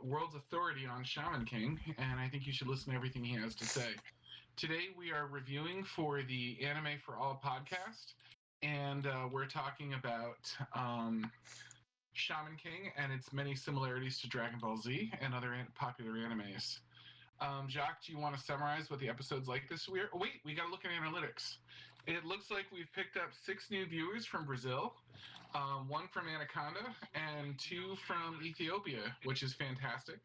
world's authority on Shaman King, and I think you should listen to everything he has to say. Today we are reviewing for the Anime4All podcast, and we're talking about Shaman King and its many similarities to Dragon Ball Z and other popular animes. Jacques, do you want to summarize what the episode's like this year? Oh, wait, we got to look at analytics. It looks like we've picked up 6 new viewers from Brazil, 1 from Anaconda, and 2 from Ethiopia, which is fantastic.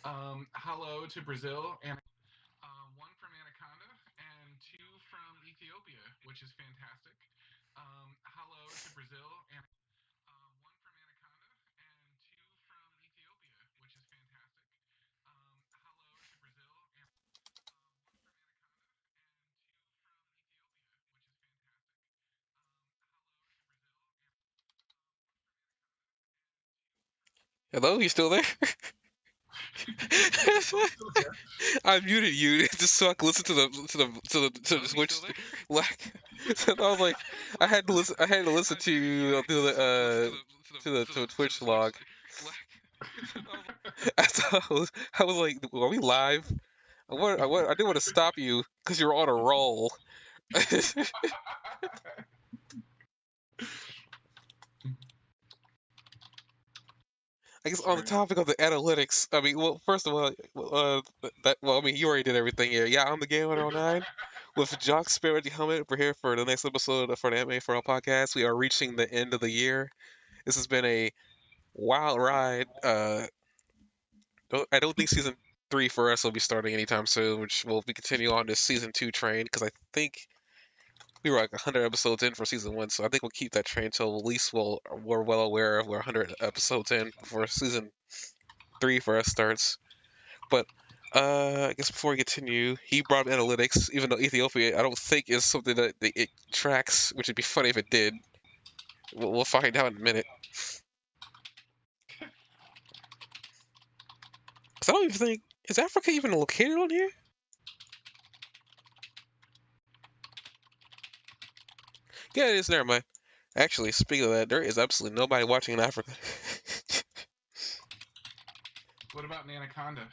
Hello to Brazil, and 1 from Anaconda, and 2 from Ethiopia, which is fantastic. Hello to Brazil, and 1 from Anaconda, and 2 from Ethiopia, which is fantastic. Hello to Brazil, and 1 from Anaconda, and 2 from Ethiopia, which is fantastic. Hello to Brazil, and 1 from Anaconda, and 2 from Hello, you still there? I muted you just so I could listen to the Twitch. Like, so I was like, I had to listen. I had to listen to the Twitch log. I was like, are we live? I didn't want to stop you because you're on a roll. I guess on the topic of the analytics, I mean, well, first of all, I mean, you already did everything here. Yeah, I'm the Game 109 with Jock Spirit the Helmet. We're here for the next episode for the Anime4All podcast. We are reaching the end of the year. This has been a wild ride. I don't think season 3 for us will be starting anytime soon, which will be continue on this season 2 train because I think we were like 100 episodes in for season 1, so I think we'll keep that train till at least we're well aware of we're 100 episodes in before season 3 for us starts. But I guess before we continue, he brought up analytics, even though Ethiopia I don't think is something that it tracks, which would be funny if it did. We'll find out in a minute. 'Cause I don't even think is Africa even located on here. Yeah, it is. Never mind. Actually, speaking of that, there is absolutely nobody watching in Africa. What about Anaconda?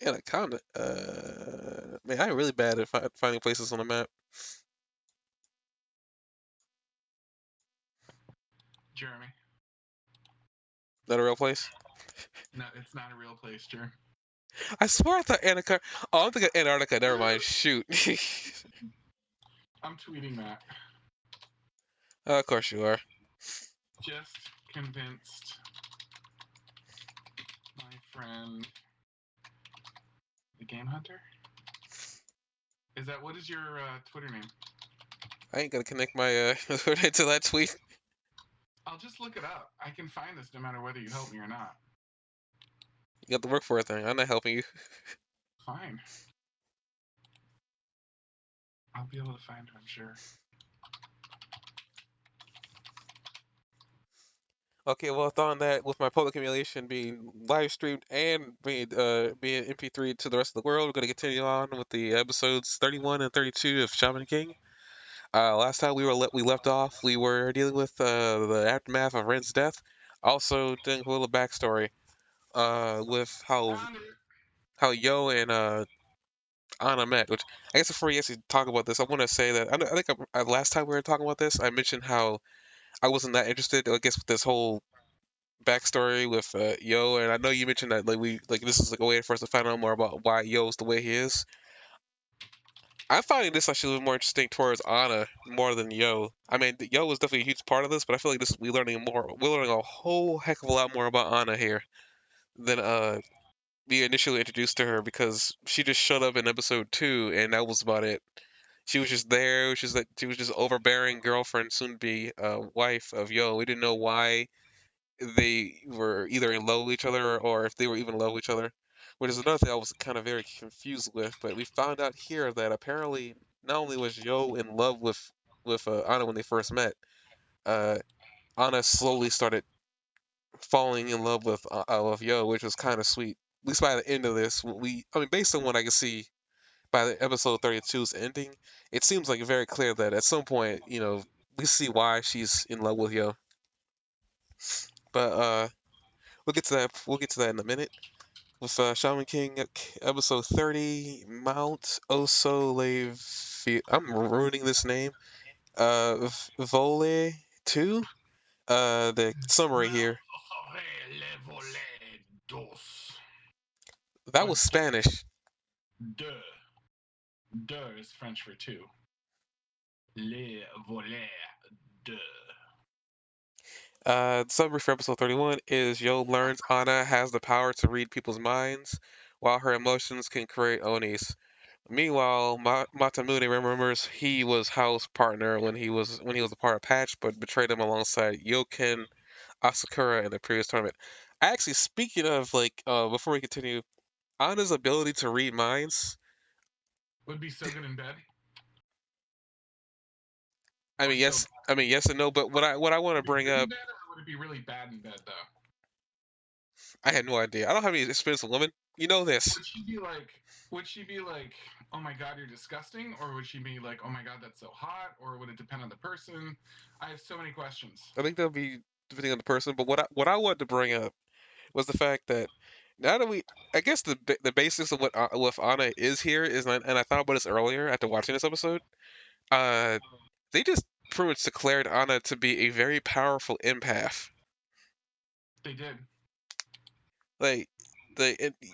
Anaconda. Man, I'm really bad at finding places on the map. Jeremy. Not a real place. No, it's not a real place, Jeremy. I swear I thought Anaconda. Oh, I'm thinking Antarctica. Never mind. Shoot. I'm tweeting that. Of course you are. Just convinced my friend, the Game Hunter. Is that what is your Twitter name? I ain't gonna connect my Twitter to that tweet. I'll just look it up. I can find this no matter whether you help me or not. You got to work for a thing. I'm not helping you. Fine. I'll be able to find it, I'm sure. Okay, well, on that, with my public emulation being live streamed and being MP3 to the rest of the world, we're gonna continue on with the episodes 31 and 32 of Shaman King. Last time we left off, we were dealing with the aftermath of Ren's death. Also, doing a little backstory with how Yo and Anna met. Which I guess before you actually talk about this, I want to say that I think last time we were talking about this, I mentioned how I wasn't that interested. I guess with this whole backstory with Yo, and I know you mentioned that like this is like a way for us to find out more about why Yo's the way he is. I'm finding this actually more interesting towards Anna more than Yo. I mean, Yo was definitely a huge part of this, but I feel like this we're learning a whole heck of a lot more about Anna here than we initially introduced to her because she just showed up in episode 2 and that was about it. She was just there. She was just overbearing girlfriend, soon to be wife of Yo. We didn't know why they were either in love with each other or if they were even in love with each other, which is another thing I was kind of very confused with. But we found out here that apparently not only was Yo in love with Anna when they first met, uh, Anna slowly started falling in love with Yo, which was kind of sweet. At least by the end of this, I mean, based on what I can see by the episode 32's ending, it seems like very clear that at some point, we see why she's in love with Yo. But we'll get to that. We'll get to that in a minute. With Shaman King episode 30, Mount Oso I'm ruining this name. Vole 2. The summary here. Le volet dos. That Or was Spanish. deux. Deux is French for two. Le volet deux. The summary for episode 31 is Yo learns Ana has the power to read people's minds, while her emotions can create Onis. Meanwhile, Matamune remembers he was Hao's partner when he was a part of Patch, but betrayed him alongside Yoken Asakura in the previous tournament. Actually, speaking of before we continue, Ana's ability to read minds. Would be so good in bed. I Or mean, so yes. I mean, yes and no. But what I want to would it be bring good in up, bed, or would it be really bad in bed though? I had no idea. I don't have any experience with women. You know this. Would she be like? Would she be like, "Oh my God, you're disgusting," or would she be like, "Oh my God, that's so hot," or would it depend on the person? I have so many questions. I think that'll be depending on the person. But what I wanted to bring up was the fact that now that I guess the basics of what Anna is here is, and I thought about this earlier after watching this episode. Uh, they just pretty much declared Anna to be a very powerful empath. They did. Like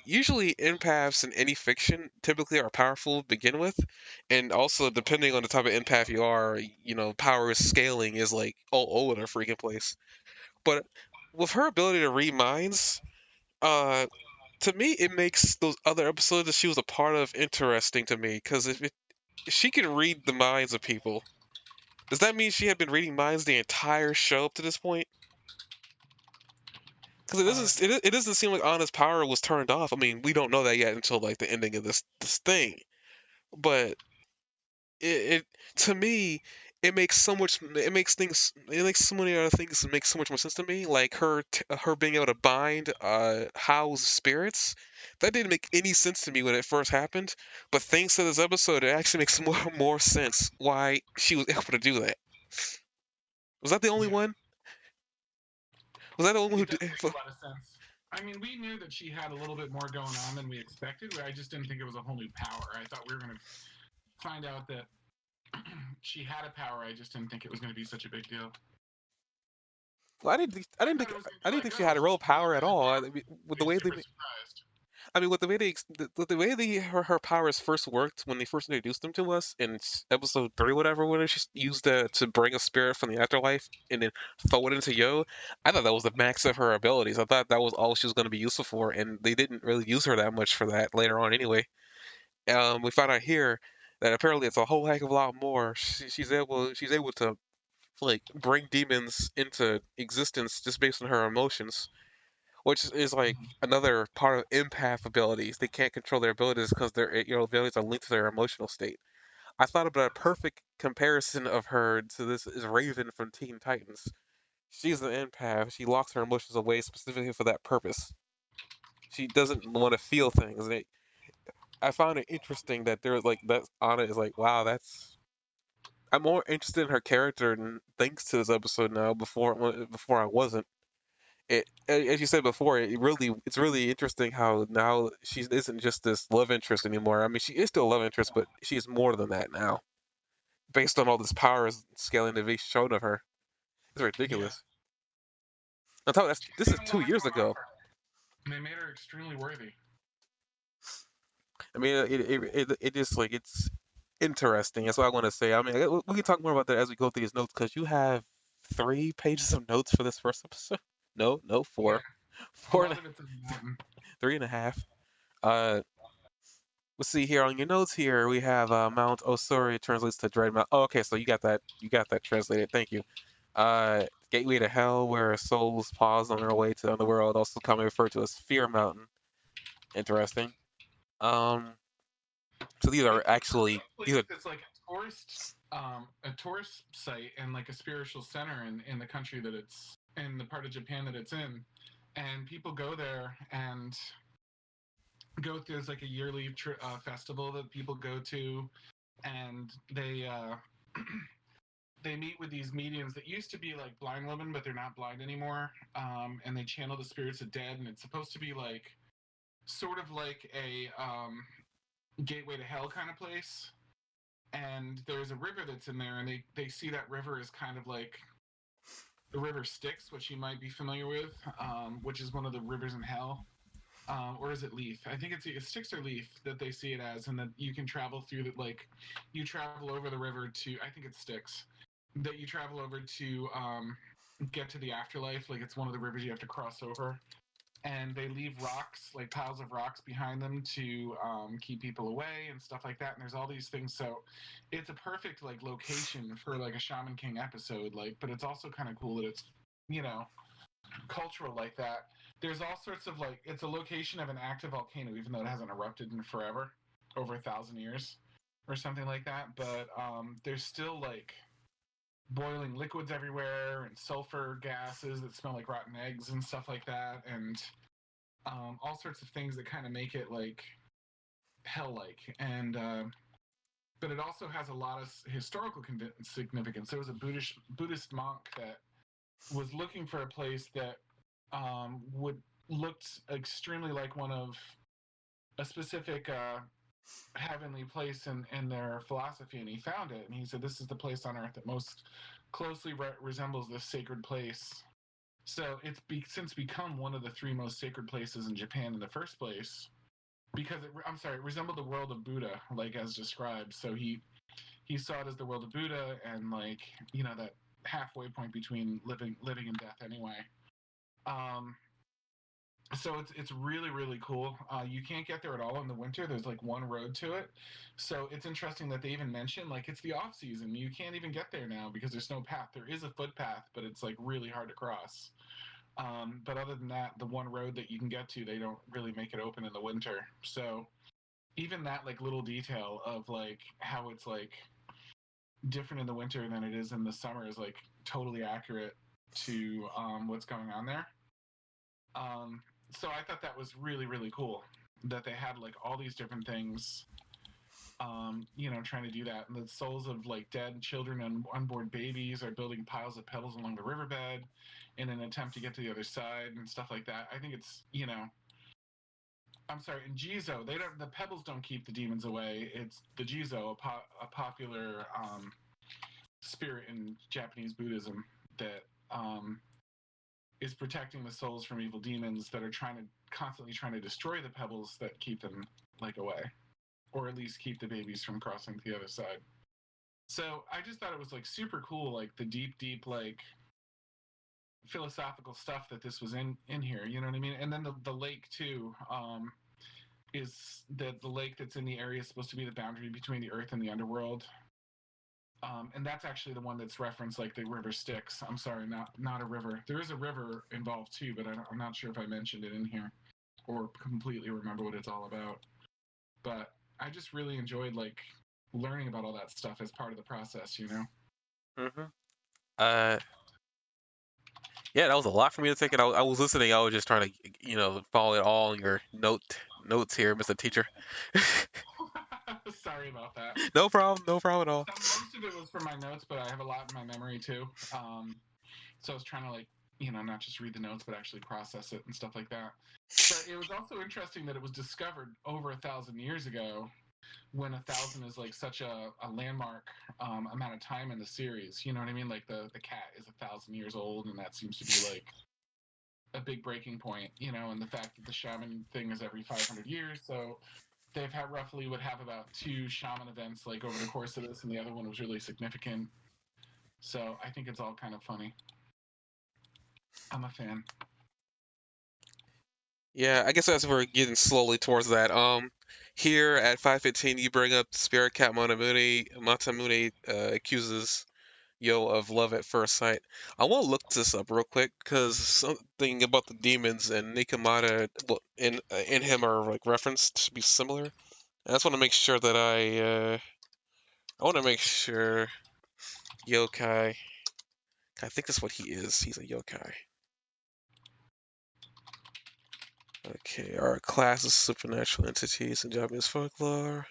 usually empaths in any fiction typically are powerful to begin with, and also depending on the type of empath you are, power scaling is like all over the freaking place. But with her ability to read minds, uh, to me it makes those other episodes that she was a part of interesting to me because if she can read the minds of people, does that mean she had been reading minds the entire show up to this point? Because Uh, it doesn't seem like Anna's power was turned off. I mean, we don't know that yet until like the ending of this thing. But it to me, it makes so many other things make so much more sense to me. Like her being able to bind Hao's spirits. That didn't make any sense to me when it first happened. But thanks to this episode, it actually makes more sense why she was able to do that. Was that the only yeah, one? Was that the only one who it does did? make a lot of sense. I mean, we knew that she had a little bit more going on than we expected. I just didn't think it was a whole new power. I thought we were going to find out that she had a power. I just didn't think it was going to be such a big deal. Well, I thought it was going to I be didn't like, think she oh, had a real she's really power at bad all. now. With the Be way super surprised. with the way her powers first worked when they first introduced them to us in episode 3, whatever, when she used to bring a spirit from the afterlife and then throw it into Yo. I thought that was the max of her abilities. I thought that was all she was going to be useful for, and they didn't really use her that much for that later on anyway. We found out here that apparently it's a whole heck of a lot more. She's able to like bring demons into existence just based on her emotions, which is like another part of empath abilities. They can't control their abilities because their abilities are linked to their emotional state. I thought about a perfect comparison of her to this is Raven from Teen Titans. She's an empath. She locks her emotions away specifically for that purpose. She doesn't want to feel things. I found it interesting that there like that Anna is like, wow, that's. I'm more interested in her character thanks to this episode now. Before I wasn't. As you said before, it's really interesting how now she isn't just this love interest anymore. I mean, she is still a love interest, but she's more than that now, based on all this power scaling that they showed of her. It's Yeah. ridiculous. On top of that, She's this got is a two lot years going on ago. for her. And they made her extremely worthy. I mean, it just like it's interesting. That's what I want to say. I mean, we can talk more about that as we go through these notes because you have 3 pages of notes for this first episode. No, Yeah. four, A four and lot of it's in the mountain. 3.5. Uh, Let's see here on your notes here. We have Mount Osori translates to Dread Mount. Oh, okay, so you got that. You got that translated. Thank you. Gateway to Hell, where souls pause on their way to the underworld, also commonly referred to as Fear Mountain. Interesting. Um, so these are. It's like a tourist site and like a spiritual center in the country that it's in, the part of Japan that it's in, and people go there and there's like a yearly festival that people go to, and they meet with these mediums that used to be like blind women, but they're not blind anymore. And they channel the spirits of dead, and it's supposed to be like sort of like a gateway to hell kind of place. And there's a river that's in there, and they see that river as kind of like the river Styx, which you might be familiar with, which is one of the rivers in hell. Or is it Leaf? I think it's Styx or Leaf that they see it as, and that you can travel through that. Like, you travel over the river to, I think it's Styx, that you travel over to get to the afterlife. Like, it's one of the rivers you have to cross over, and they leave rocks, like piles of rocks behind them to keep people away and stuff like that. And there's all these things, so it's a perfect like location for like a Shaman King episode. Like, but it's also kind of cool that it's, you know, cultural like that. There's all sorts of like, it's a location of an active volcano, even though it hasn't erupted in forever, over 1,000 years or something like that. But there's still like boiling liquids everywhere and sulfur gases that smell like rotten eggs and stuff like that, and all sorts of things that kind of make it like hell-like. And but it also has a lot of historical significance. There was a Buddhist monk that was looking for a place that would looked extremely like one of a specific heavenly place in their philosophy, and he found it, and he said, this is the place on earth that most closely resembles this sacred place. So it's since become one of the 3 most sacred places in Japan in the first place, because it resembled the world of Buddha, like as described. So he saw it as the world of Buddha, and like, you know, that halfway point between living and death anyway. So it's really, really cool. You can't get there at all in the winter. There's like one road to it. So it's interesting that they even mention like it's the off season. You can't even get there now because there's no path. There is a footpath, but it's like really hard to cross. But other than that, the one road that you can get to, they don't really make it open in the winter. So even that like little detail of like how it's like different in the winter than it is in the summer is like totally accurate to what's going on there. So I thought that was really, really cool that they had like all these different things, you know, trying to do that. And the souls of like dead children and unborn babies are building piles of pebbles along the riverbed in an attempt to get to the other side and stuff like that. I think it's, you know, I'm sorry, in Jizo, the pebbles don't keep the demons away. It's the Jizo, a popular spirit in Japanese Buddhism that is protecting the souls from evil demons that are constantly trying to destroy the pebbles that keep them like away, or at least keep the babies from crossing to the other side. So I just thought it was like super cool, like the deep like philosophical stuff that this was in here. You know what I mean? And then the lake too, is that the lake that's in the area is supposed to be the boundary between the earth and the underworld. And that's actually the one that's referenced, like the river Styx. I'm sorry, not a river. There is a river involved too, but I'm not sure if I mentioned it in here or completely remember what it's all about. But I just really enjoyed like learning about all that stuff as part of the process, you know? Mm-hmm. Uh, yeah, that was a lot for me to take in. I was listening. I was just trying to, follow it all in your notes here, Mr. Teacher. Sorry about that. No problem. No problem at all. Most of it was for my notes, but I have a lot in my memory too. So I was trying to like, you know, not just read the notes, but actually process it and stuff like that. But it was also interesting that it was discovered over 1,000 years ago, when 1,000 is like such a landmark amount of time in the series. You know what I mean? Like the cat is 1,000 years old, and that seems to be like a big breaking point. You know, and the fact that the shaman thing is every 500 years, so they've had roughly would have about 2 shaman events like over the course of this, and the other one was really significant. So I think it's all kind of funny. I'm a fan. Yeah, I guess as we're getting slowly towards that, here at 5:15, you bring up Spirit Cat Matamune. Matamune accuses Yo of love at first sight. I want to look this up real quick because something about the demons and Nikamata in him are like referenced to be similar. I just want to make sure that I want to make sure yokai. I think that's what he is. He's a yokai. Okay, our class is supernatural entities in Japanese folklore.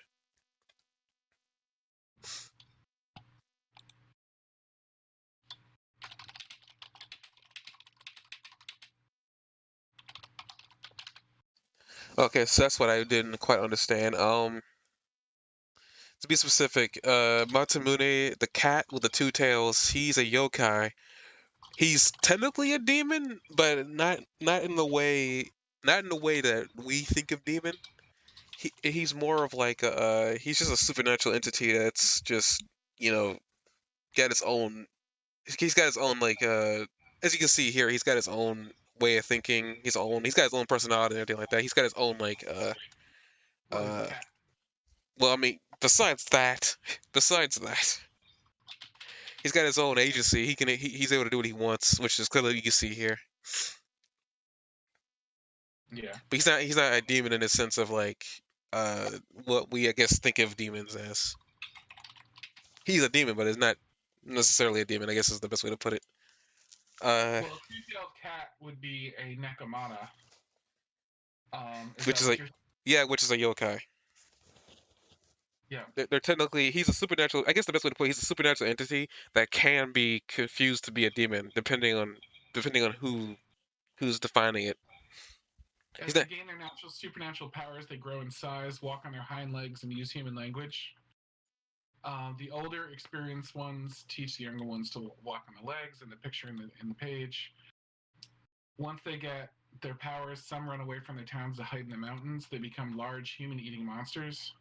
Okay, so that's what I didn't quite understand. To be specific, Masamune, the cat with the two tails, he's a yokai. He's technically a demon, but not in the way that we think of demon. He's more of like he's just a supernatural entity that's just you know got his own. He's got his own like as you can see here, he's got his own way of thinking. He's got his own personality and everything like that. He's got his own like Well, he's a uh. cat. Well, I mean, besides that, he's got his own agency. He's able to do what he wants, which is clearly you can see here. Yeah. But he's not a demon in the sense of like what we I guess think of demons as. He's a demon, but it's not necessarily a demon. I guess is the best way to put it. Uh, Well, a two-tailed cat would be a Nekomata. Is which that is what like you're? yeah, which is a yokai. Yeah. They're technically he's a supernatural. I guess the best way to put it, he's a supernatural entity that can be confused to be a demon depending on who's defining it. As He's they not. gain their natural supernatural powers, they grow in size, walk on their hind legs, and use human language. The older, experienced ones teach the younger ones to walk on the legs in the picture in the page. Once they get their powers, some run away from their towns to hide in the mountains. They become large, human-eating monsters.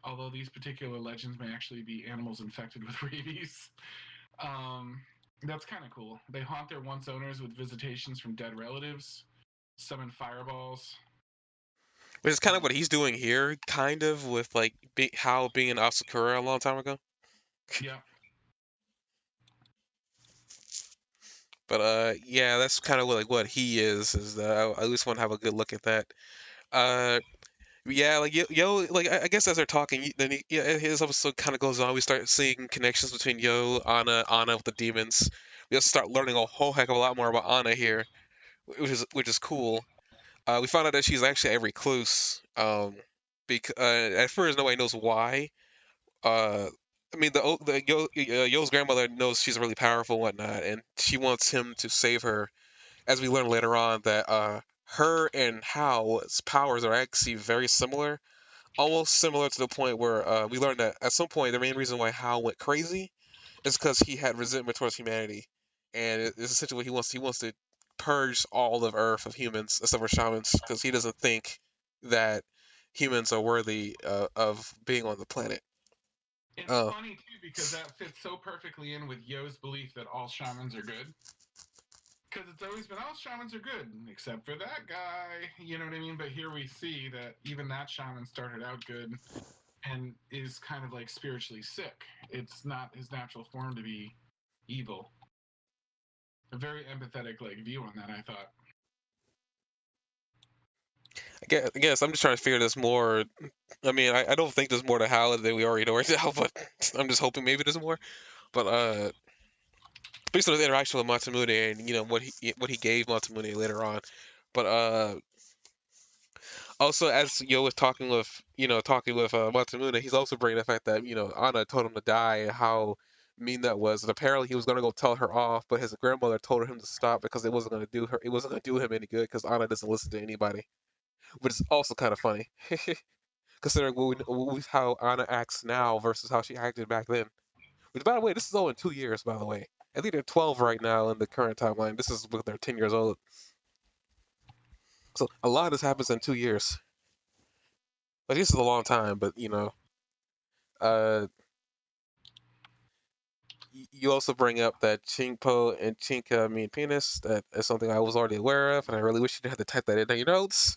Although these particular legends may actually be animals infected with rabies. Um, that's kind of cool. They haunt their once owners with visitations from dead relatives, summon fireballs. Which is kind of Uh, what he's doing here, kind of with like how being an Asakura a long time ago. yeah, But yeah, that's kind of what he is. Is that I at least want to have a good look at that. Uh, yeah, like like I guess as they're talking, yeah, his episode kind of goes on. We start seeing connections between Yo, Anna with the demons. We also start learning a whole heck of a lot more about Anna here, which is cool. We found out that she's actually a recluse. Because at first nobody knows why. uh I mean Yo's grandmother knows she's really powerful and whatnot, and she wants him to save her. As we learn later on that her and Hao's powers are actually very similar, almost similar to the point where we learned that at some point the main reason why Hao went crazy is because he had resentment towards humanity, and it's essentially what he wants to purge all of Earth of humans except for shamans because he doesn't think that humans are worthy of being on the planet. it's Uh, funny too because that fits so perfectly in with Yo's belief that all shamans are good. Because it's always been all shamans are good except for that guy. You know what I mean? But here we see that even that shaman started out good and is kind of like spiritually sick. It's not his natural form to be evil. A very empathetic like view on that, I thought. I guess I'm just trying to figure this more. I mean, I don't think there's more to Hal than we already know right now, but I'm just hoping maybe there's more. But based on his interaction with Matsumune and what he gave Matsumune later on. But also as Yo was talking with Matsumune, he's also bringing the fact that Anna told him to die and how mean that was. And apparently he was gonna go tell her off, but his grandmother told him to stop because it wasn't gonna do him any good because Anna doesn't listen to anybody, which is also kind of funny. Considering how Anna acts now versus how she acted back then. Which, by the way, this is all in 2 years. By the way, I think they're 12 right now in the current timeline. This is when they're 10 years old. So a lot of this happens in 2 years. Like this is a long time, but uh, you also bring up that Chinkpo and Chinka mean penis. That is something I was already aware of, and I really wish you didn't have to type that in your notes.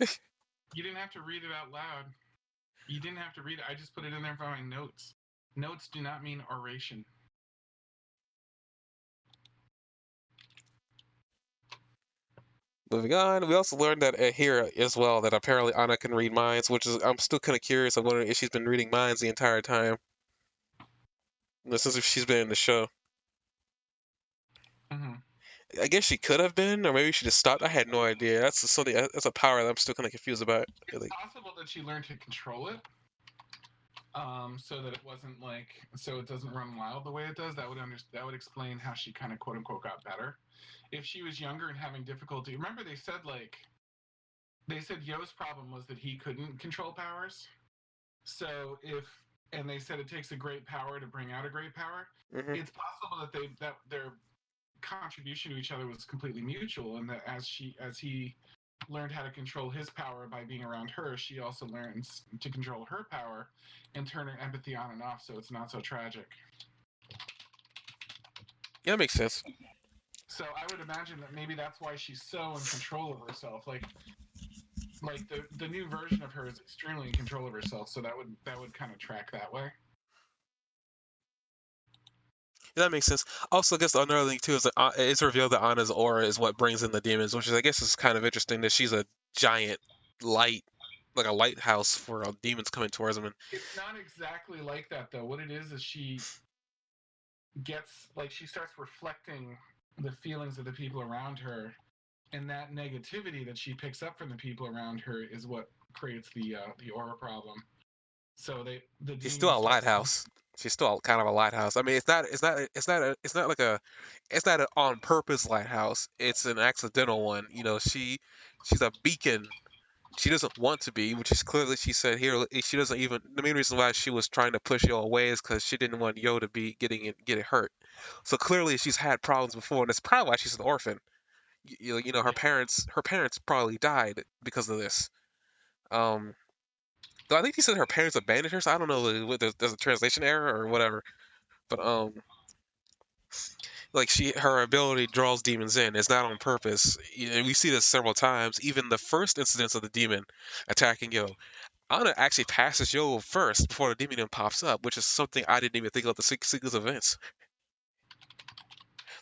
You didn't have to read it out loud. You didn't have to read it. I just put it in there for my notes. Notes do not mean oration. Moving on, we also learned that here as well that apparently Anna can read minds, which is I'm still kind of curious. I'm wondering if she's been reading minds the entire time, since she's been in the show. Mm-hmm. I guess she could have been, or maybe she just stopped. I had no idea. That's a power that I'm still kind of confused about. It's Like, possible that she learned to control it, so that it wasn't like so it doesn't run wild the way it does. That would explain how she kind of quote unquote got better. If she was younger and having difficulty, remember they said like they said Yo's problem was that he couldn't control powers. So and they said it takes a great power to bring out a great power. Hmm. It's possible that their contribution to each other was completely mutual, and that as he learned how to control his power by being around her, she also learns to control her power and turn her empathy on and off, so it's not so tragic. Yeah, that makes sense. So I would imagine that maybe that's why she's so in control of herself. Like the new version of her is extremely in control of herself, so that would kind of track that way. Yeah, that makes sense. Also, I guess another thing too is that it's revealed that Anna's aura is what brings in the demons, which is, I guess, is kind of interesting that she's a giant light, like a lighthouse for demons coming towards them. And It's not exactly like that though. What it is she gets like she starts reflecting the feelings of the people around her, and that negativity that she picks up from the people around her is what creates the aura problem. So the she's still a demons start seeing. lighthouse. She's still kind of a lighthouse. I mean, it's not like it's not an on purpose lighthouse. It's an accidental one. She's a beacon. She doesn't want to be, which is clearly, she said here, she doesn't even. The main reason why she was trying to push Yo away is because she didn't want Yo to be getting hurt. So clearly she's had problems before, and that's probably why she's an orphan. Her Yeah, parents probably died because of this. Um, though I think he said her parents abandoned her, so I don't know whether there's a translation error or whatever. But like, her ability draws demons in. It's not on purpose. We see this several times. Even the first incidents of the demon attacking Yo, Anna actually passes Yo first before the demon even pops up, which is something I didn't even think of the sequence of events.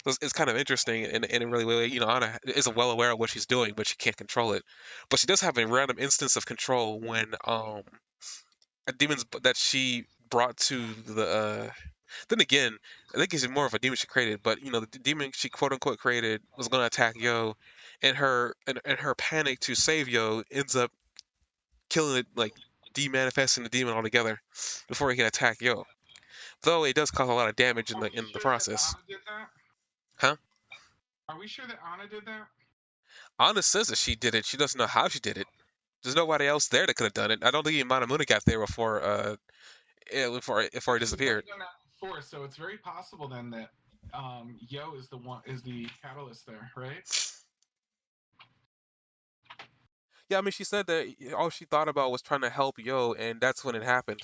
So it's kind of interesting in a really way. Anna is well aware of what she's doing, but she can't control it. But she does have a random instance of control when a demons that she brought to the. Then again, I think it's more of a demon she created, but the demon she quote unquote created was going to attack Yo, and her panic to save Yo ends up killing it, like demanifesting the demon altogether before he can attack Yo. Though it does cause a lot of damage are we in the sure that process. Anna did that? Huh? Are we sure that Anna did that? Anna says that she did it. She doesn't know how she did it. There's nobody else there that could have done it. I don't think even Manamune got there before before he But she's never disappeared. done that before, so it's very possible then that Yo is the catalyst there, right? Yeah, I mean, she said that all she thought about was trying to help Yo, and that's when it happened.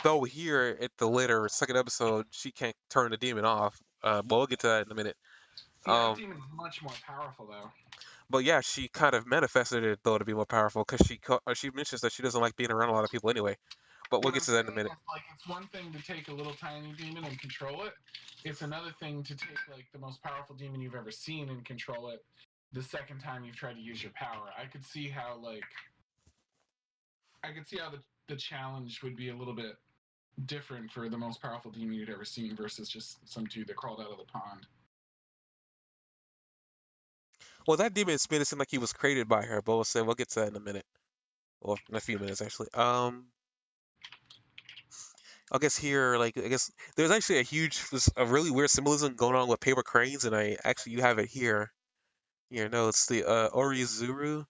Though here at the later second episode, she can't turn the demon off. But we'll get to that in a minute. See, that Um, demon's much more powerful though. but yeah, she kind of manifested it though to be more powerful because she mentions that she doesn't like being around a lot of people anyway. But we'll What get I'm to that in a saying minute. is, like, it's one thing to take a little tiny demon and control it. It's another thing to take like the most powerful demon you've ever seen and control it the second time you've tried to use your power. I could see how the challenge would be a little bit different for the most powerful demon you'd ever seen versus just some dude that crawled out of the pond. Well, that demon made it seem like he was created by her, but we'll get to that in a minute, or in a few minutes actually. I guess here, like, I guess there's actually a really weird symbolism going on with paper cranes, and you have it here. Here, no, it's the Orizuru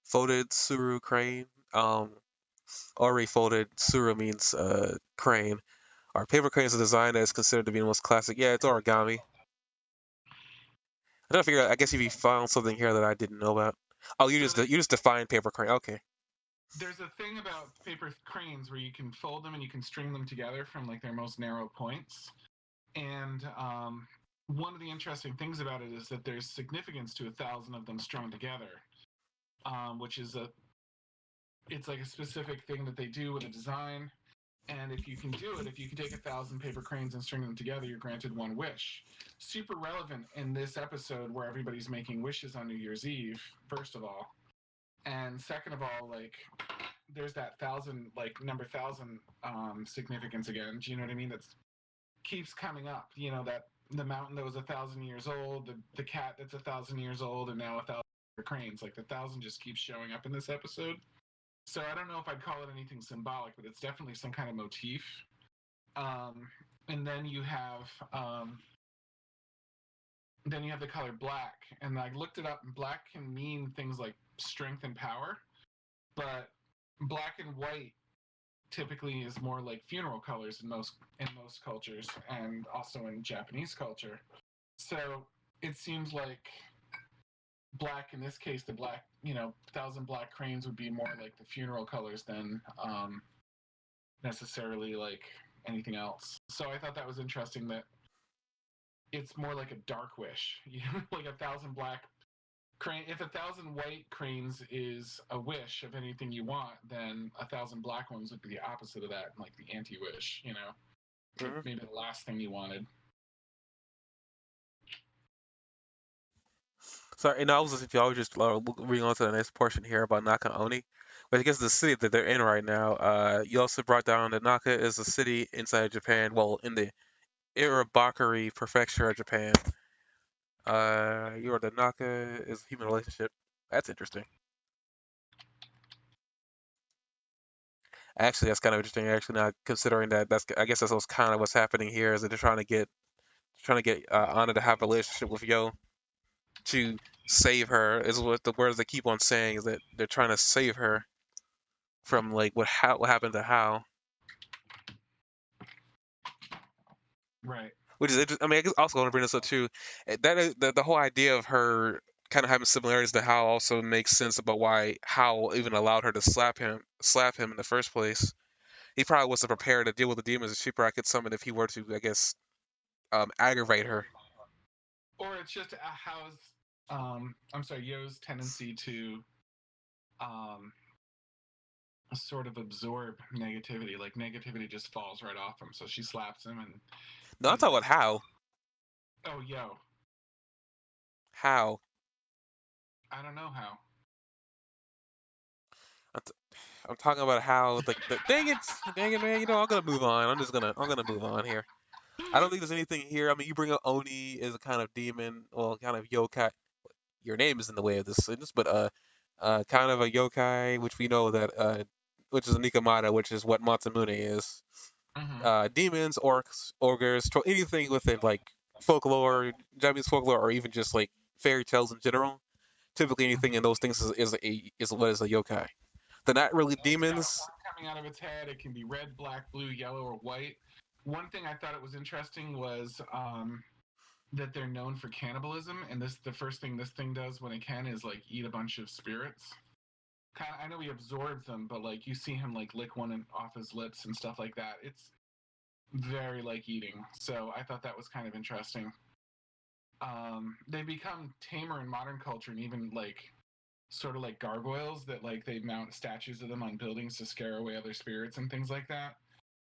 folded Suru crane. Ori folded Suru means crane. Our paper cranes are designed as considered to be the most classic. Yeah, it's origami. I don't figure. I guess if you found something here that I didn't know about. Oh, So you just defined paper crane. Okay. there's a thing about paper cranes where you can fold them and you can string them together from like their most narrow points. And one of the interesting things about it is that there's significance to 1,000 of them strung together, which is it's like a specific thing that they do with a design. And if you can do it, if you can take 1,000 paper cranes and string them together, you're granted one wish. Super relevant in this episode where everybody's making wishes on New Year's Eve, first of all. And second of all, like, there's that thousand, like, number 1,000 significance again. Do you know what I mean? That keeps coming up. That the mountain that was 1,000 years old, the cat that's 1,000 years old, and now 1,000 cranes. Like, the 1,000 just keeps showing up in this episode. So I don't know if I'd call it anything symbolic, but it's definitely some kind of motif. Um, and then you have then you have the color black, and I looked it up, and black can mean things like strength and power, but black and white typically is more like funeral colors in most cultures, and also in Japanese culture. So it seems like black in this case, the black, thousand black cranes would be more like the funeral colors than necessarily like anything else. So I thought that was interesting that it's more like a dark wish, like a thousand black crane. If a thousand white cranes is a wish of anything you want, then a thousand black ones would be the opposite of that, like the anti-wish. Like Hmm. maybe the last thing you wanted. Sorry, and I was if y'all was just reading on to the next portion here about Nakaoni, but I guess the city that they're in right now. You also brought down that Naka is a city inside of Japan, well, in the Irabakari prefecture of Japan. You are the Naka is a human relationship. That's interesting. Actually, that's kind of interesting. Actually, now considering that, I guess that's what's kind of what's happening here is that they're trying to get Anna to have a relationship with Yo to save her. Is what the words they keep on saying is that they're trying to save her from like what happened to How, Right. which is interesting. I mean, I guess also want to bring this up too. That is the whole idea of her kind of having similarities to How also makes sense about why How even allowed her to slap him in the first place. He probably wasn't prepared to deal with the demons that she probably could summon if he were to, I guess, aggravate her. Or it's just how's I'm sorry, Yo's tendency to um sort of absorb negativity. Like negativity just falls right off him. So she slaps him, and No, I'm he's talking like, about How. "Oh, Yo, How. I don't know how." I'm, t- I'm talking about how dang it, man. You know, I'm gonna move on. I'm gonna move on here. I don't think there's anything here. I mean, you bring up Oni as a kind of demon, well, kind of yokai. Your name is in the way of this sentence, but kind of a yokai, which we know that which is a Nikomata, which is what Matsumune is. Mm-hmm. Demons, orcs, ogres, anything within like folklore, Japanese folklore, or even just like fairy tales in general. Typically, anything in Mm-hmm. those things is what is a yokai. They're not really It's got a demons. horn coming out of its head. It can be red, black, blue, yellow, or white. One thing I thought it was interesting was that they're known for cannibalism, and this the first thing this thing does when it can is like eat a bunch of spirits. Kind of, I know he absorbs them, but like you see him like lick one off his lips and stuff like that. It's very like eating. So I thought that was kind of interesting. They become tamer in modern culture, and even like sort of like gargoyles that like they mount statues of them on buildings to scare away other spirits and things like that.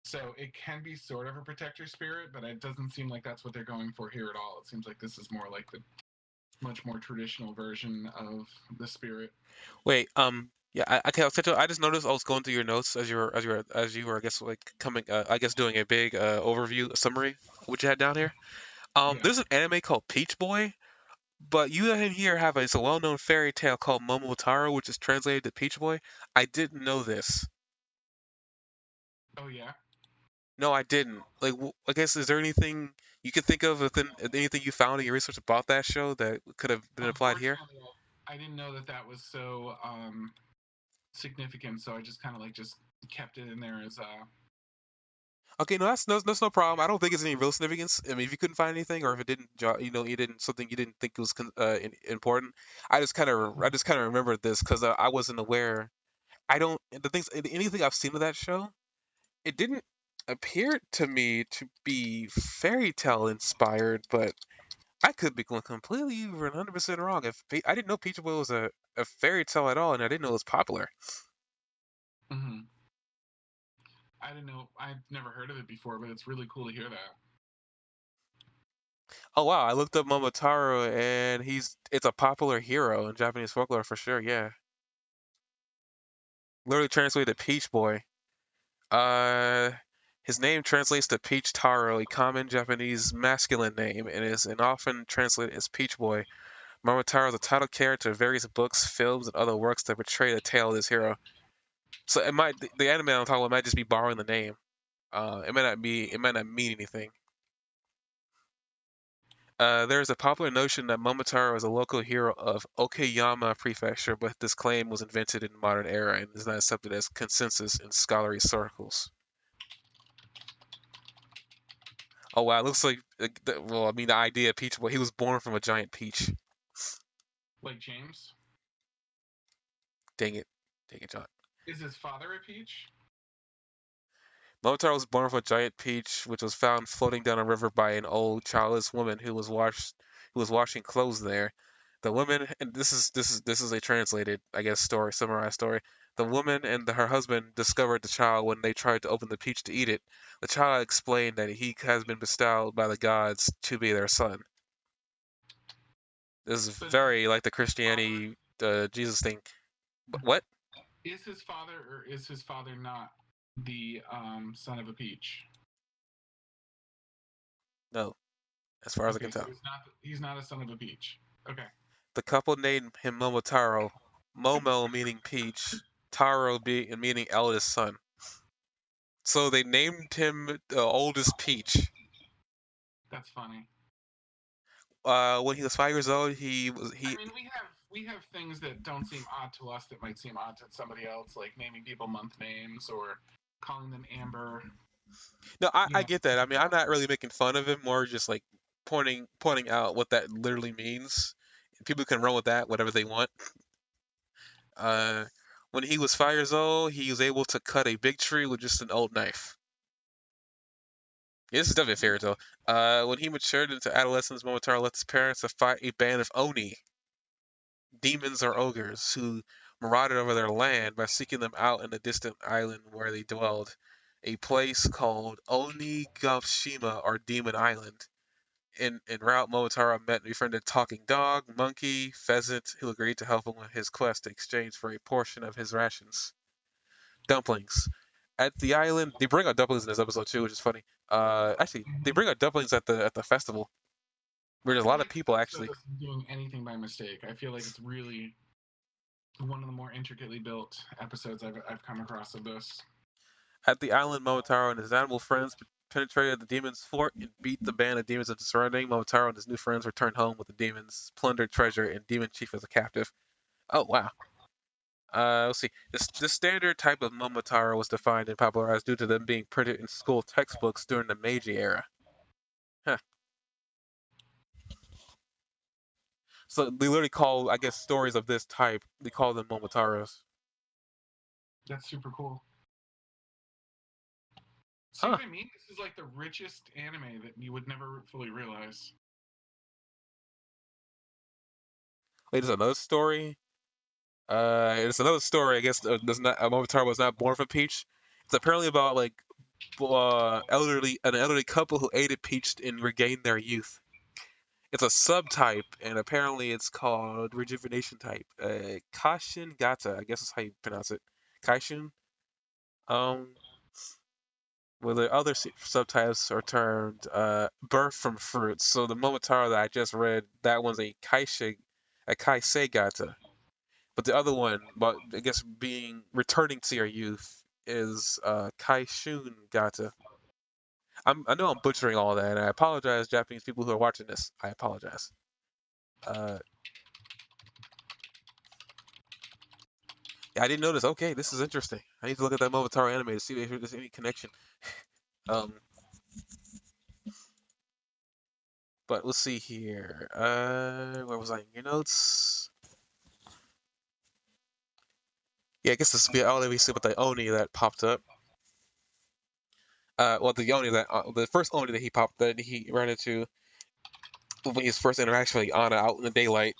So it can be sort of a protector spirit, but it doesn't seem like that's what they're going for here at all. It seems like this is more like the much more traditional version of the spirit. Wait, yeah, okay, I just noticed I was going through your notes as you were, I guess, like coming, I guess, doing a big overview summary, which you had down here. Yeah. There's an anime called Peach Boy, but you in here have it's a well-known fairy tale called Momotaro, which is translated to Peach Boy. I didn't know this. Oh yeah. No, I didn't. Like, I guess, is there anything you could think of within anything you found in your research about that show that could have been applied here? Unfortunately, I didn't know that that was so significant, so I just kind of like just kept it in there as Okay, no, that's no problem. I don't think it's any real significance. I mean, if you couldn't find anything, or if it didn't, you didn't something you didn't think was important. I just kind of remembered this because I wasn't aware. I don't the things anything I've seen of that show, it didn't appear to me to be fairy tale inspired, but I could be going completely 100% wrong. I didn't know Peach Boy was a fairy tale at all, and I didn't know it was popular. mm-hmm. I didn't know. I've never heard of it before, but it's really cool to hear that. Oh wow, I looked up Momotaro, and it's a popular hero in Japanese folklore for sure. Yeah. Literally translated to Peach Boy. Uh, his name translates to Peach Taro, a common Japanese masculine name, and is and often translated as Peach Boy. Momotaro is a title character of various books, films, and other works that portray the tale of this hero. So it might the anime I'm talking about might just be borrowing the name. It might not mean anything. There's a popular notion that Momotaro is a local hero of Okayama Prefecture, but this claim was invented in the modern era and is not accepted as consensus in scholarly circles. Oh wow, it looks like well, I mean the idea of Peach, well, he was born from a giant peach. Like James? Dang it, dang it, John. Is his father a peach? Momotaro was born from a giant peach, which was found floating down a river by an old childless woman who was washing clothes there. The woman, and this is a translated, I guess, story, summarized story. The woman and her husband discovered the child when they tried to open the peach to eat it. The child explained that he has been bestowed by the gods to be their son. This is But very like the his father Christianity, Jesus thing. What? is his father, or is his father not the son of a peach? No, as far as I can Okay, so tell. he's not a son of a peach. Okay. The couple named him Momotaro, Momo meaning peach, Taro meaning eldest son. So they named him the oldest peach. That's funny. When he was 5 years old, he was I he. mean, we have things that don't seem odd to us that might seem odd to somebody else, like naming people month names or calling them Amber. No, I, You I know, get that. I mean, I'm not really making fun of him, more just like pointing out what that literally means. People can run with that, whatever they want. Uh, when he was 5 years old, he was able to cut a big tree with just an old knife. Yeah, this is definitely a fairy tale. When he matured into adolescence, Momotaro left his parents to fight a band of Oni, demons or ogres, who marauded over their land by seeking them out in a distant island where they dwelled, a place called Onigashima or Demon Island. En route, Momotaro met and befriended Talking Dog, Monkey, Pheasant, who agreed to help him with his quest in exchange for a portion of his rations. Dumplings. At the island, they bring out dumplings in this episode too, which is funny. Actually, they bring out dumplings at the festival, where there's a I feel lot of like this people episode actually. isn't doing anything by mistake. I feel like it's really one of the more intricately built episodes I've come across of this. At the island, Momotaro and his animal friends penetrated the demon's fort and beat the band of demons into surrendering. Momotaro and his new friends returned home with the demons' plundered treasure and demon chief as a captive. Oh wow. Let's see. This standard type of Momotaro was defined and popularized due to them being printed in school textbooks during the Meiji era. Huh. So they literally call, I guess, stories of this type. They call them Momotaros. That's super cool. See Huh. what I mean? This is like the richest anime that you would never fully realize. Wait, there's another story. It's another story. I guess there's not Momotaro was not born from Peach. It's apparently about like an elderly couple who ate a peach and regained their youth. It's a subtype, and apparently it's called rejuvenation type. Kashin Gata, I guess is how you pronounce it. Kaishin. Um, well, the other subtypes are termed birth from fruits. So the Momotaro that I just read, that one's a Kaisei Gata. But the other one, but I guess being returning to your youth, is Kaishun Gata. I know I'm butchering all that, and I apologize, Japanese people who are watching this. I apologize. Uh, yeah, I didn't notice. Okay, this is interesting. I need to look at that Momotaro anime to see if there's any connection. Um, but let's see here. Where was I in your notes? Yeah, I guess this will be all that we see with the Oni that popped up. Well, the first Oni that he ran into when his first interaction with Anna out in the daylight.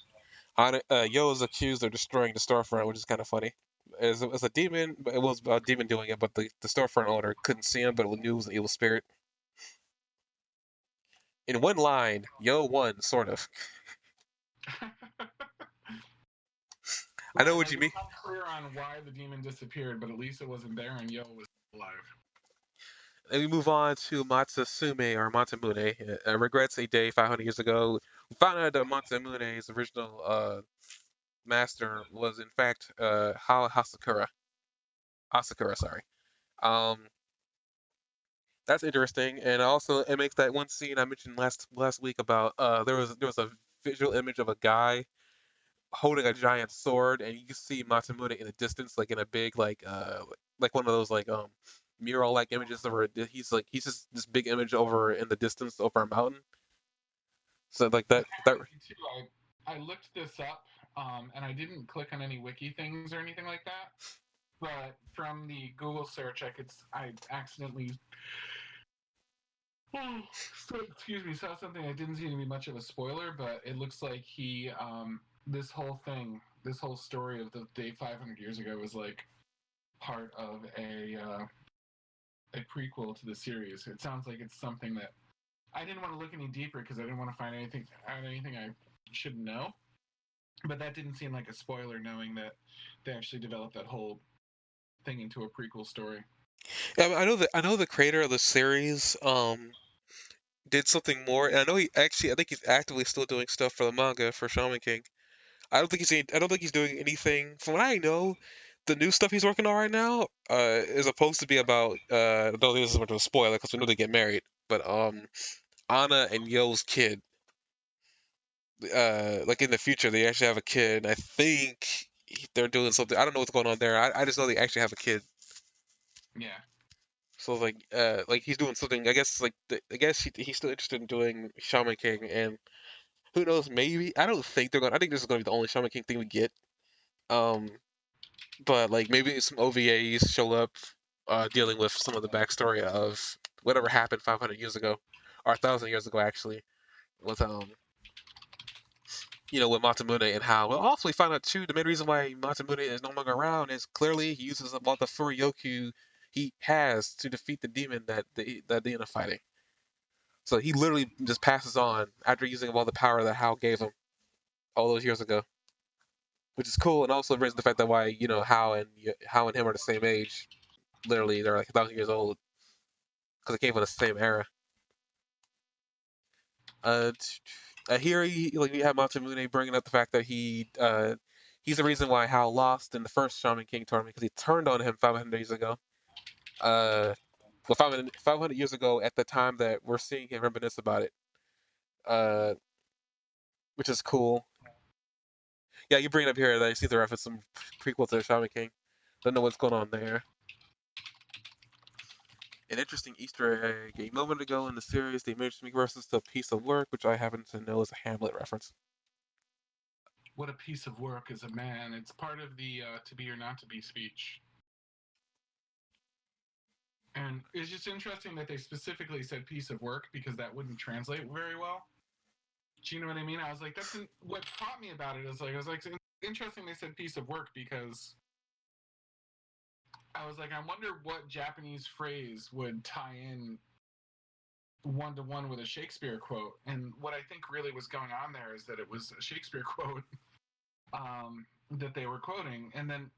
Anna, Yo is accused of destroying the storefront, which is kind of funny. As a demon, but it was a demon doing it, but the storefront owner couldn't see him, but knew it was an evil spirit. In one line, Yo won, sort of. I know Right, what like you it's mean. unclear on why the demon disappeared, but at least it wasn't there and Yo was alive. And we move on to Matsusume or Masamune. Regrets a day 500 years ago. We found out that Matsumune's original master was in fact Hasakura. Asakura, sorry. Um, That's interesting, and also it makes that one scene I mentioned last week about there was a visual image of a guy holding a giant sword, and you can see Matsumune in the distance, like in a big like one of those mural like images of he's just this big image over in the distance over a mountain. So like that. Me too. I looked this up, and I didn't click on any wiki things or anything like that. But from the Google search, I accidentally excuse me, saw something that didn't seem to be much of a spoiler, but it looks like this whole thing, this whole story of the day 500 years ago was like part of a prequel to the series. It sounds like it's something that I didn't want to look any deeper because I didn't want to find anything I should know. But that didn't seem like a spoiler, knowing that they actually developed that whole thing into a prequel story. Yeah, I know the creator of the series did something more, and I think he's actively still doing stuff for the manga for Shaman King. I don't think he's doing anything. From what I know, the new stuff he's working on right now is supposed to be about I don't think this is much of a spoiler because we know they get married, but Anna and Yo's kid. Like in the future they actually have a kid, and I think they're doing something. I don't know what's going on there. I just know they actually have a kid. Yeah. So like he's doing something. I guess I guess he's still interested in doing Shaman King, and who knows? Maybe I don't think they're gonna. I think this is gonna be the only Shaman King thing we get. Um, but like maybe some OVAs show up, dealing with some of the backstory of whatever happened 500 years ago, or 1,000 years ago actually, with with Masamune and how. Well, also we found out too the main reason why Masamune is no longer around is clearly he uses a lot of the Furyoku he has to defeat the demon that they end up fighting. So he literally just passes on after using all the power that Hao gave him all those years ago, which is cool, and also brings the fact that why Hao and him are the same age. Literally, they're like 1,000 years old because they came from the same era. Uh, Here you have Masamune bringing up the fact that he's the reason why Hao lost in the first Shaman King tournament because he turned on him 500 years ago. Uh, well, 500 years ago at the time that we're seeing him reminisce about it. Uh, which is cool. Yeah, you bring it up here that you see the reference some prequel to Shaman King. Don't know what's going on there. An interesting Easter egg. A moment ago in the series, they mentioned references to a piece of work, which I happen to know is a Hamlet reference. What a piece of work is a man. It's part of the to be or not to be speech. And it's just interesting that they specifically said piece of work because that wouldn't translate very well. Do you know what I mean? I was like, what caught me about it is like, I was like, it's interesting they said piece of work because I was like, I wonder what Japanese phrase would tie in one to one with a Shakespeare quote. And what I think really was going on there is that it was a Shakespeare quote that they were quoting. And then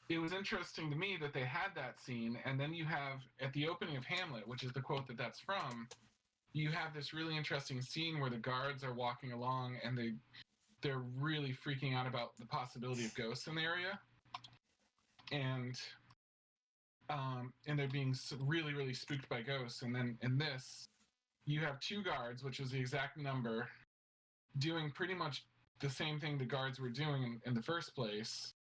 it was interesting to me that they had that scene. And then you have at the opening of Hamlet, which is the quote that's from, you have this really interesting scene where the guards are walking along and they're really freaking out about the possibility of ghosts in the area. And they're being really, really spooked by ghosts. And then in this, you have two guards, which was the exact number, doing pretty much the same thing the guards were doing in the first place,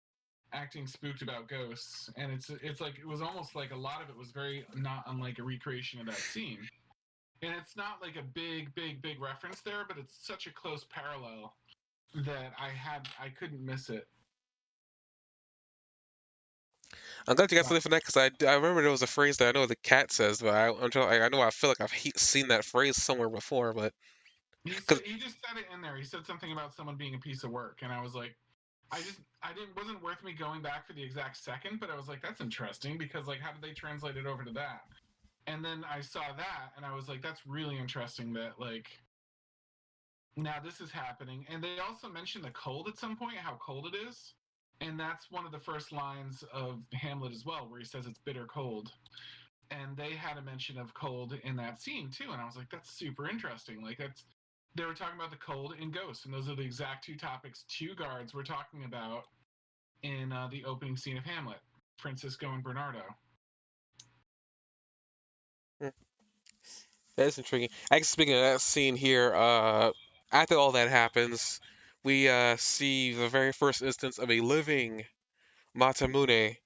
acting spooked about ghosts. And it's like it was almost like a lot of it was very not unlike a recreation of that scene. And it's not like a big reference there, but it's such a close parallel that I couldn't miss it. I'm glad you got something from that because I remember there was a phrase that I know the cat says, but I know I feel like I've seen that phrase somewhere before, but because He just said it in there. He said something about someone being a piece of work, and I was like, I didn't wasn't worth me going back for the exact second, but I was like, that's interesting because like how did they translate it over to that? And then I saw that, and I was like, that's really interesting that like now this is happening. And they also mentioned the cold at some point, how cold it is. And that's one of the first lines of Hamlet as well, where he says it's bitter cold. And they had a mention of cold in that scene too. And I was like, that's super interesting. Like they were talking about the cold and ghosts, and those are the exact two topics two guards were talking about in the opening scene of Hamlet, Francisco and Bernardo. That's intriguing. Actually, speaking of that scene here, after all that happens, we see the very first instance of a living Matamune,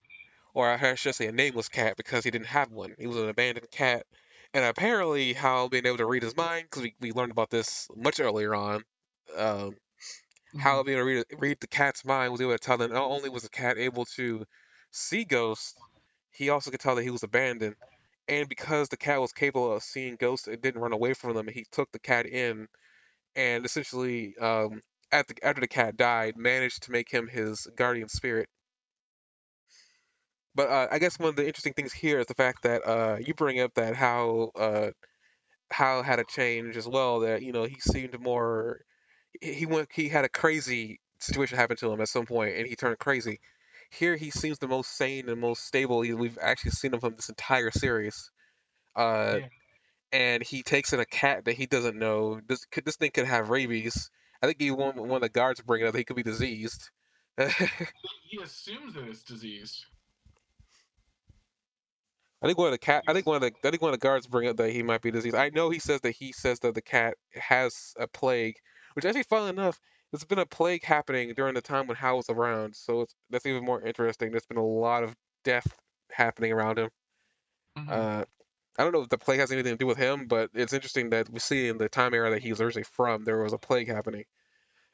or I should say a nameless cat because he didn't have one. He was an abandoned cat. And apparently, how being able to read his mind, because we learned about this much earlier on, um, Hmm. how being able to read the cat's mind was able to tell that not only was the cat able to see ghosts, he also could tell that he was abandoned. And because the cat was capable of seeing ghosts, it didn't run away from them. He took the cat in and essentially, after the cat died, managed to make him his guardian spirit. But I guess one of the interesting things here is the fact that you bring up that how had a change as well. That he seemed more. He had a crazy situation happen to him at some point, and he turned crazy. Here he seems the most sane and most stable we've actually seen him from this entire series. Uh, Yeah. and he takes in a cat that he doesn't know. This thing could have rabies. I think he one of the guards bring it up that he could be diseased. He assumes that it's diseased. I think I think one of the guards bring up that he might be diseased. I know he says that the cat has a plague, which actually, funnily enough, there's been a plague happening during the time when Hal was around. So that's even more interesting. There's been a lot of death happening around him. Hmm. Uh, I don't know if the plague has anything to do with him, but it's interesting that we see in the time era that he was originally from, there was a plague happening,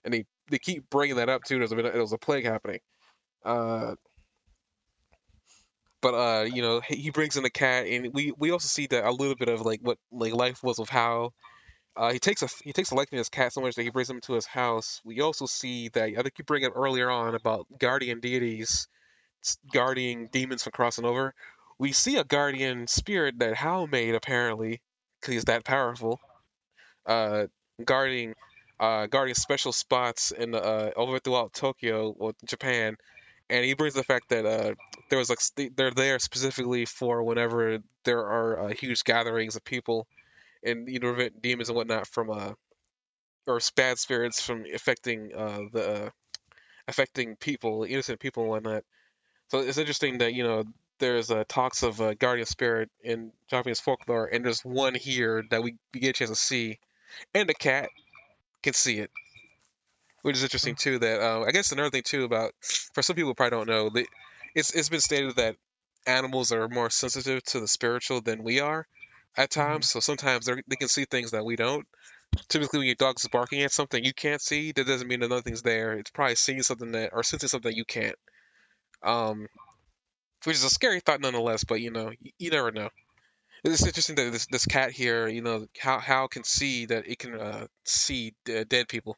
and they keep bringing that up too. There was a plague happening. Uh, but he brings in the cat, and we also see that a little bit of like what like life was of how he takes a liking to his cat so much that he brings him to his house. We also see that I think you bring up earlier on about guardian deities guarding demons from crossing over. We see a guardian spirit that Hal made apparently because he's that powerful, uh, guarding guarding special spots in over throughout Tokyo or Japan, and he brings the fact that there was like they're there specifically for whenever there are huge gatherings of people and prevent demons and whatnot from or bad spirits from affecting the affecting people, innocent people and whatnot. So it's interesting that there's talks of guardian spirit in Japanese folklore, and there's one here that we get a chance to see, and the cat can see it, which is interesting too. That I guess another thing too about for some people who probably don't know, it's been stated that animals are more sensitive to the spiritual than we are at Hmm. times. So sometimes they can see things that we don't. Typically, when your dog's barking at something you can't see, that doesn't mean that nothing's there. It's probably seeing something that or sensing something that you can't. Um, which is a scary thought nonetheless. But you never know. It's interesting that this cat here, how can see that it can see dead people.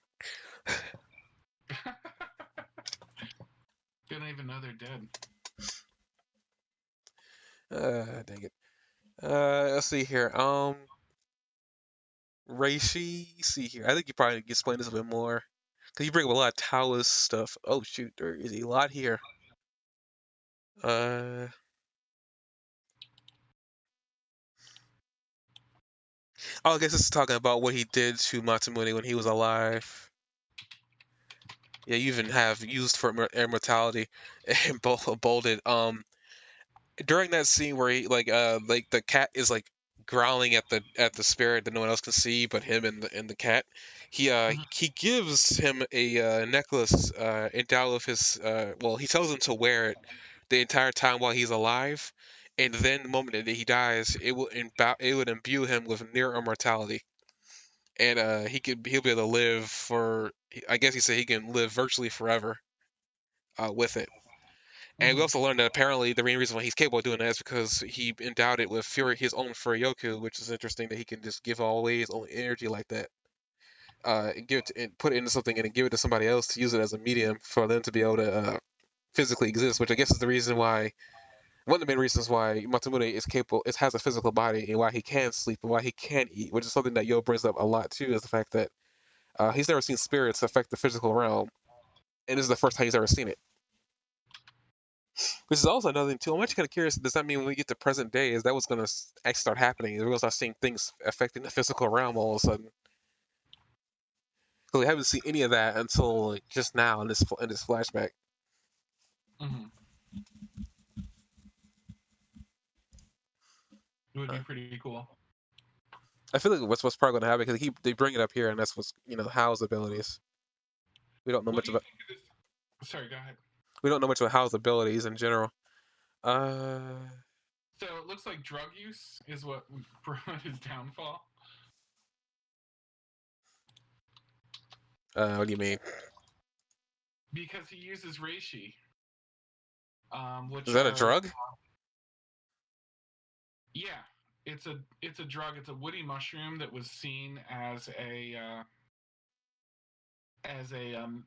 They don't even know they're dead. Dang it. Let's see here. Reishi, see here. I think you probably can explain this a bit more. Cause you bring up a lot of Taoist stuff. Oh shoot, there is a lot here. Uh, oh, I guess this is talking about what he did to Matsumune when he was alive. Yeah, you even have used for immortality and bolded. During that scene where he like the cat is like growling at the spirit that no one else can see but him and the cat, Hmm. he gives him a necklace endowed with his well, he tells him to wear it the entire time while he's alive, and then the moment that he dies it would imbue him with near immortality, and he'll be able to live for, I guess he said he can live virtually forever with it. And we Hmm. also learned that apparently the main reason why he's capable of doing that is because he endowed it with fury, his own Furyoku, which is interesting that he can just give away his own energy like that. And give it and put it into something and then give it to somebody else to use it as a medium for them to be able to physically exist, which I guess is the reason why one of the main reasons why Matsumune is capable, it has a physical body and why he can sleep and why he can eat, which is something that Yo brings up a lot too, is the fact that he's never seen spirits affect the physical realm, and this is the first time he's ever seen it. Which is also another thing too. I'm actually kind of curious. Does that mean when we get to present day, is that what's going to actually start happening? Is we're going to start seeing things affecting the physical realm all of a sudden? Because we haven't seen any of that until like, just now in this flashback. Hmm. It would be Uh, pretty cool. I feel like what's probably gonna happen because they bring it up here, and that's what's Hal's abilities. We don't know What much do you about think of this? Sorry, go ahead. we don't know much about Hal's abilities in general. Uh, So it looks like drug use is what brought his downfall. what do you mean? Because he uses reishi, Is which that a are drug? yeah, it's a drug. It's a woody mushroom that was seen as a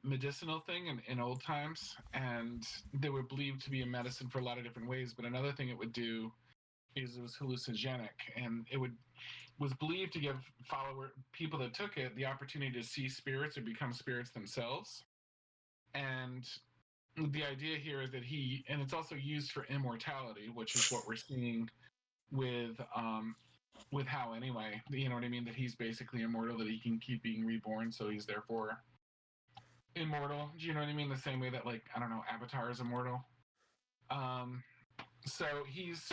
medicinal thing in old times, and they were believed to be a medicine for a lot of different ways. But another thing it would do is it was hallucinogenic, and it would was believed to give follower people that took it the opportunity to see spirits or become spirits themselves. And the idea here is that and it's also used for immortality, which is what we're seeing with Hal anyway. You know what I mean? That he's basically immortal, that he can keep being reborn, so he's therefore immortal. Do you know what I mean? The same way that, like, I don't know, Avatar is immortal. Um, so he's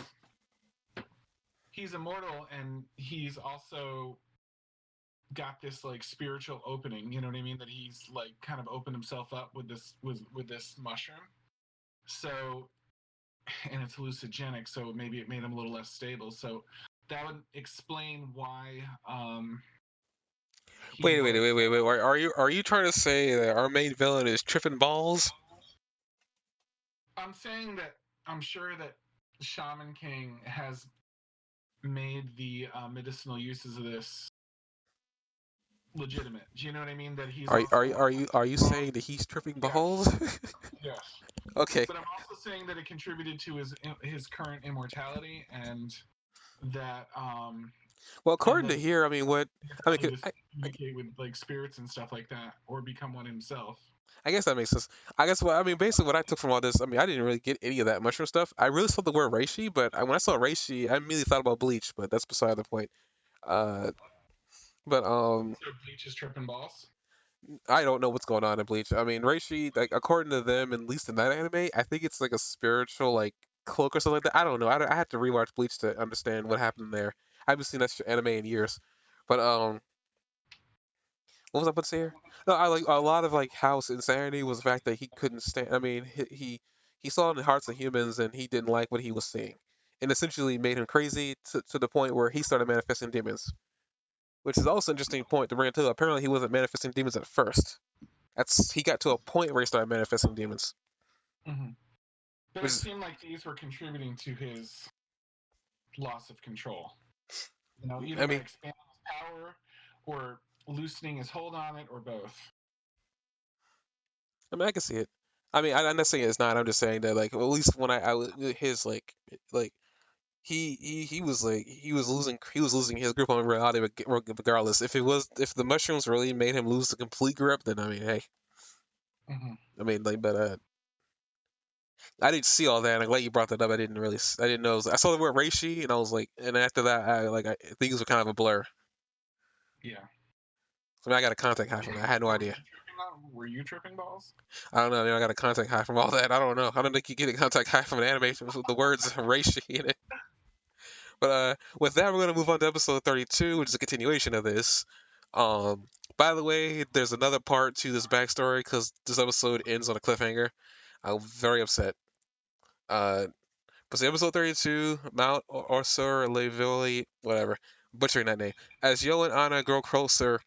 immortal, and he's also got this like spiritual opening. You know what I mean? That he's like kind of opened himself up with this mushroom. So, and it's hallucinogenic, so maybe it made him a little less stable. So that would explain why he Wait, wait, was. wait, wait, wait. Are you trying to say that our main villain is tripping balls? I'm saying that I'm sure that Shaman King has made the medicinal uses of this legitimate. Do you know what I mean? That he's Are also are are you saying that he's tripping balls? yes, yes. Okay. But I'm also saying that it contributed to his current immortality, that um Well, and according that to here, I mean, what his I mean, ability to communicate with like spirits and stuff like that, or become one himself. I guess that makes sense. I guess what I mean, basically, what I took from all this, I mean, I didn't really get any of that mushroom stuff. I really saw the word reishi, but when I saw reishi, I immediately thought about bleach, but that's beside the point. Uh, but So Bleach is tripping balls. I don't know what's going on in Bleach. I mean, Reishi, like according to them, at least in that anime, I think it's like a spiritual like cloak or something like that. I don't know. I have to rewatch Bleach to understand what happened there. I haven't seen that anime in years. But what was I about to say here? No, I like a lot of like House insanity was the fact that he couldn't stand. I mean, he saw in the hearts of humans and he didn't like what he was seeing, and essentially made him crazy to the point where he started manifesting demons. Which is also an interesting point to bring into. Apparently, he wasn't manifesting demons at first. He got to a point where he started manifesting demons, Mm-hmm. But which it is, seemed like these were contributing to his loss of control. You know, either I by mean, expanding his power or loosening his hold on it, or both. I can see it. I mean, I'm not saying it's not. I'm just saying that like at least when his like he was losing his grip on reality regardless. If the mushrooms really made him lose the complete grip, then I mean, hey, Mm-hmm. I mean like, but I didn't see all that. And I'm glad you brought that up. I didn't know. I saw the word reishi, and I was like, and after that, things were kind of a blur. Yeah. I mean, I got a contact high from that. I had no Were idea. you tripping on? Were you tripping balls? I don't know. I got a contact high from all that. I don't know. I don't think you get a contact high from an animation with the words reishi in it. But with that, we're gonna move on to episode 32, which is a continuation of this. By the way, there's another part to this backstory because this episode ends on a cliffhanger. I'm very upset. Uh, but see, episode 32, Mount Orsur Levili, whatever, butchering that name. As Yo and Anna grow closer,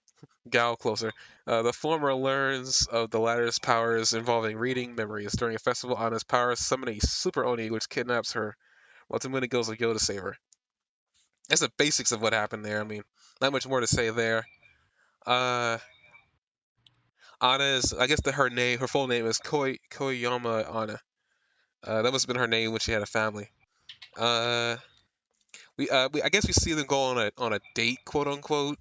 Gal closer, the former learns of the latter's powers involving reading memories. During a festival, Anna's powers summon a super Oni, which kidnaps her. Ultimately, goes with Yo to save her. That's the basics of what happened there. I mean, not much more to say there. Uh, Anna's, I guess her full name is Koyama Anna. That must have been her name when she had a family. Uh, I guess we see them go on a date, quote unquote.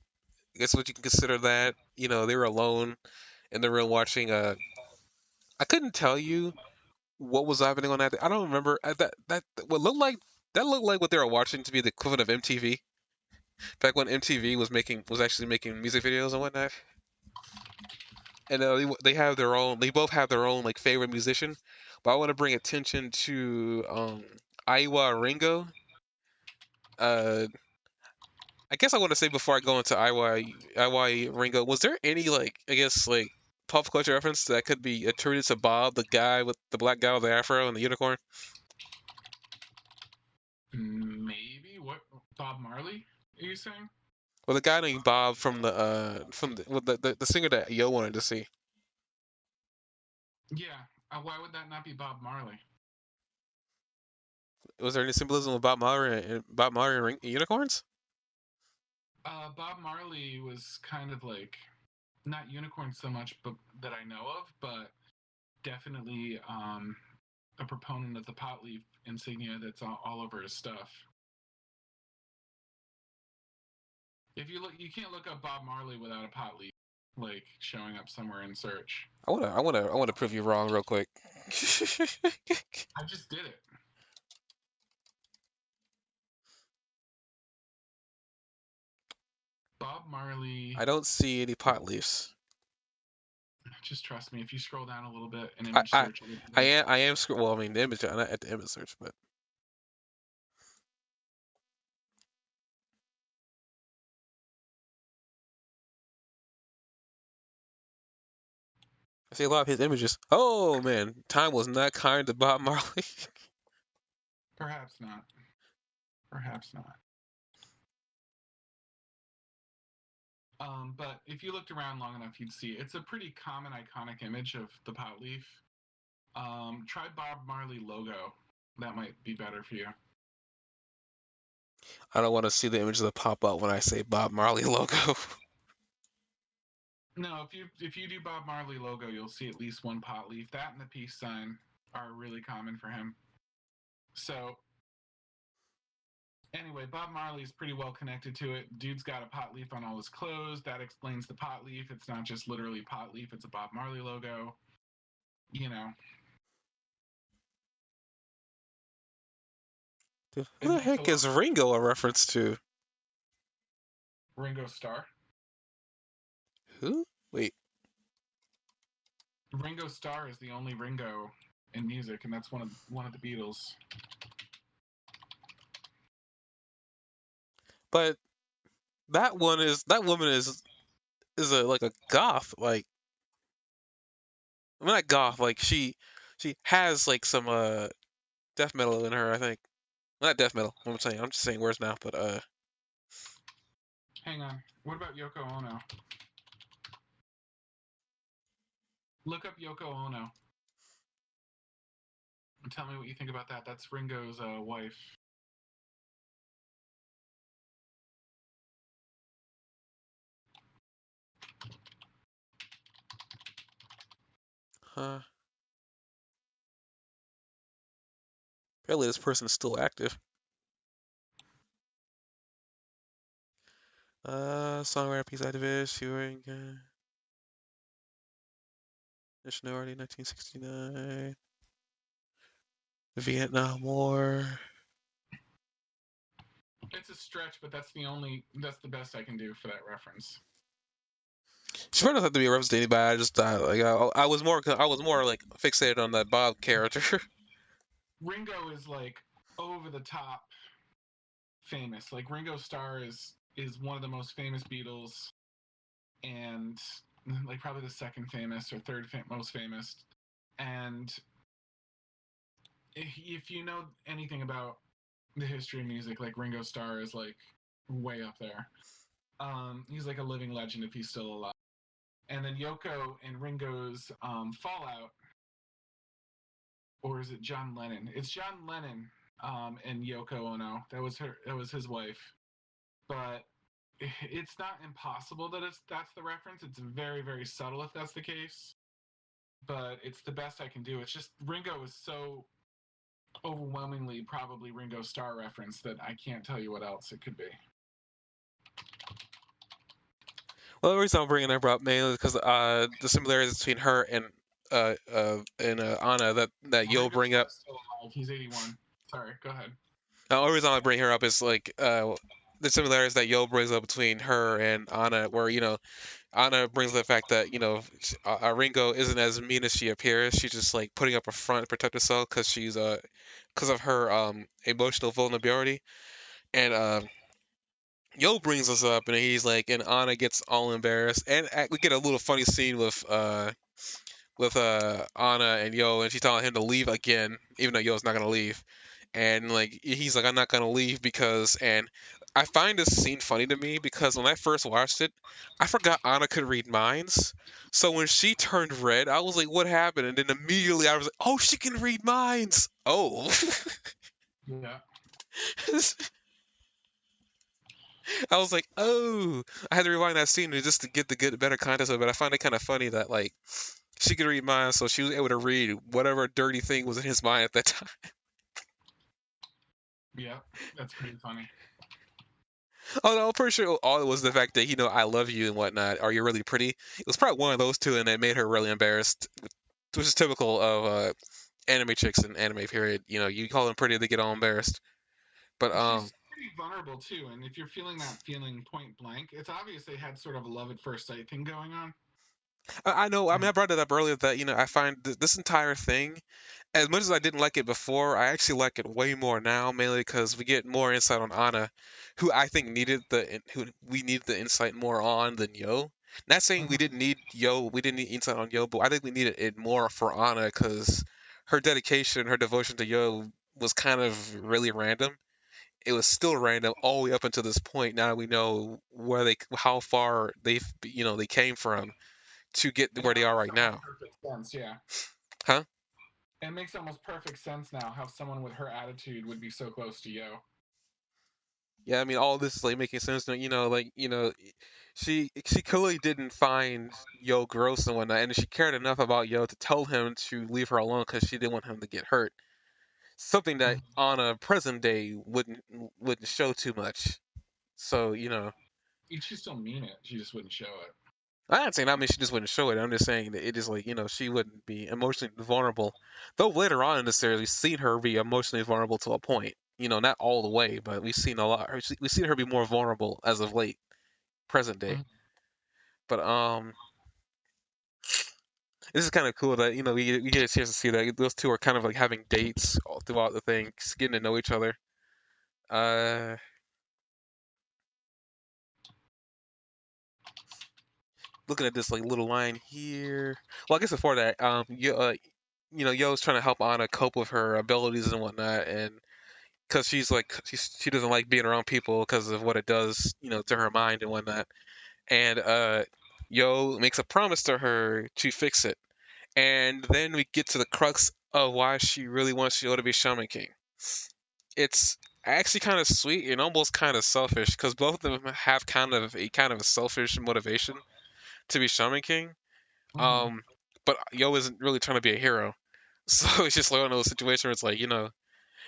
I guess what you can consider that. They were alone in the room watching. I couldn't tell you what was happening on that. I don't remember that. What looked like that looked like what they were watching to be the equivalent of MTV back when MTV was actually making music videos and whatnot. And they have their own. They both have their own like favorite musician. But I want to bring attention to Aiwa Ringo. Uh, I guess I want to say before I go into IY Ringo, was there any like I guess like pop culture reference that could be attributed to Bob, the guy with the black guy with the afro and the unicorn? Maybe what Bob Marley? Are you saying? Well, the guy named Bob from the singer that Yo wanted to see. Yeah. Why would that not be Bob Marley? Was there any symbolism of Bob Marley and unicorns? Bob Marley was kind of like not unicorn so much, but that I know of, but definitely a proponent of the pot leaf insignia that's all over his stuff. If you look, you can't look up Bob Marley without a pot leaf like showing up somewhere in search. I wanna prove you wrong real quick. I just did it. Bob Marley. I don't see any pot leaves. Just trust me. If you scroll down a little bit and I image I search a little bit. I am well. I mean, the image not at the image search, but I see a lot of his images. Oh man, time was not kind to Bob Marley. Perhaps not. Perhaps not. But if you looked around long enough, you'd see it's a pretty common iconic image of the pot leaf. Try Bob Marley logo. That might be better for you. I don't want to see the images that pop up when I say Bob Marley logo. No, if you do Bob Marley logo, you'll see at least one pot leaf. That and the peace sign are really common for him. So anyway, Bob Marley's pretty well connected to it. Dude's got a pot leaf on all his clothes. That explains the pot leaf. It's not just literally pot leaf, it's a Bob Marley logo. You know. Dude, who the heck is Ringo a reference to? Ringo Starr. Who? Wait. Ringo Starr is the only Ringo in music, and that's one of the Beatles. But that woman is a like a goth, like I'm not goth, like she has like some death metal in her, I think. Well, not death metal. I'm just saying words now, but Hang on. What about Yoko Ono? Look up Yoko Ono and tell me what you think about that. That's Ringo's wife. huh. Apparently this person is still active. Songwriter, peace activist, Hearing, Nationality, 1969, the Vietnam War. It's a stretch, but that's the best I can do for that reference. She probably doesn't have to be a reference to anybody. I just like I was more like fixated on that Bob character. Ringo is like over the top famous. Like Ringo Starr is one of the most famous Beatles, and like probably the second famous or third most famous. And if you know anything about the history of music, like Ringo Starr is like way up there. He's like a living legend if he's still alive. And then Yoko and Ringo's fallout, or is it John Lennon? It's John Lennon and Yoko Ono. That was her. That was his wife. But it's not impossible that that's the reference. It's very very subtle if that's the case. But it's the best I can do. It's just Ringo is so overwhelmingly probably Ringo Starr reference that I can't tell you what else it could be. Well, the reason I'm bringing her up mainly because the similarities between her and Anna that you'll Ringo bring up. Starr's still alive. He's 81. Sorry, go ahead. The only reason I bring her up is like the similarities that Yo brings up between her and Anna, where Anna brings up the fact that Ringo isn't as mean as she appears. She's just like putting up a front to protect herself because of her emotional vulnerability, and Yo brings us up, and he's like, and Anna gets all embarrassed, and we get a little funny scene with Anna and Yo, and she's telling him to leave again, even though Yo's not gonna leave. And like he's like, I'm not gonna leave because, and I find this scene funny to me because when I first watched it, I forgot Anna could read minds. So when she turned red, I was like, what happened? And then immediately I was like, oh, she can read minds. Oh. Yeah. I was like, oh, I had to rewind that scene just to get the good, better context of it. But I find it kind of funny that like she could read minds, so she was able to read whatever dirty thing was in his mind at that time. Yeah. That's pretty funny. Oh no, I'm pretty sure all it was the fact that I love you and whatnot. Are you really pretty? It was probably one of those two, and it made her really embarrassed, which is typical of anime chicks in anime period. You call them pretty, they get all embarrassed. But She's pretty vulnerable too, and if you're feeling that feeling point blank, it's obvious they had sort of a love at first sight thing going on. I know. I mean, I brought it up earlier that I find this entire thing, as much as I didn't like it before, I actually like it way more now, mainly because we get more insight on Anna, who I think who we needed the insight more on than Yo. Not saying we Mhm. didn't need Yo, we didn't need insight on Yo, but I think we needed it more for Anna because her dedication, her devotion to Yo was kind of really random. It was still random all the way up until this point. Now we know how far they came from to get And where now they it are makes right almost now, perfect sense, yeah. huh? It makes almost perfect sense now how someone with her attitude would be so close to Yo. Yeah, I mean, all this is like making sense. She clearly didn't find Yo gross and whatnot, and she cared enough about Yo to tell him to leave her alone because she didn't want him to get hurt. Something that Mhm. on a present day wouldn't show too much. So She'd still mean it, she just wouldn't show it. I'm not saying I mean she just wouldn't show it. I'm just saying that it is like she wouldn't be emotionally vulnerable. Though later on in the series we've seen her be emotionally vulnerable to a point. Not all the way, but we've seen a lot. We've seen her be more vulnerable as of late, present day. Mhm. But this is kind of cool that we get a chance to see that those two are kind of like having dates all throughout the thing, just getting to know each other. Uh, Looking at this like little line here. Well, I guess before that, Yo's trying to help Anna cope with her abilities and whatnot, and because she doesn't like being around people because of what it does, to her mind and whatnot. And Yo makes a promise to her to fix it. And then we get to the crux of why she really wants Yo to be Shaman King. It's actually kind of sweet and almost kind of selfish because both of them have kind of a selfish motivation to be Shaman King. Mhm. Um, but Yo isn't really trying to be a hero, so it's just like one of those situations where it's like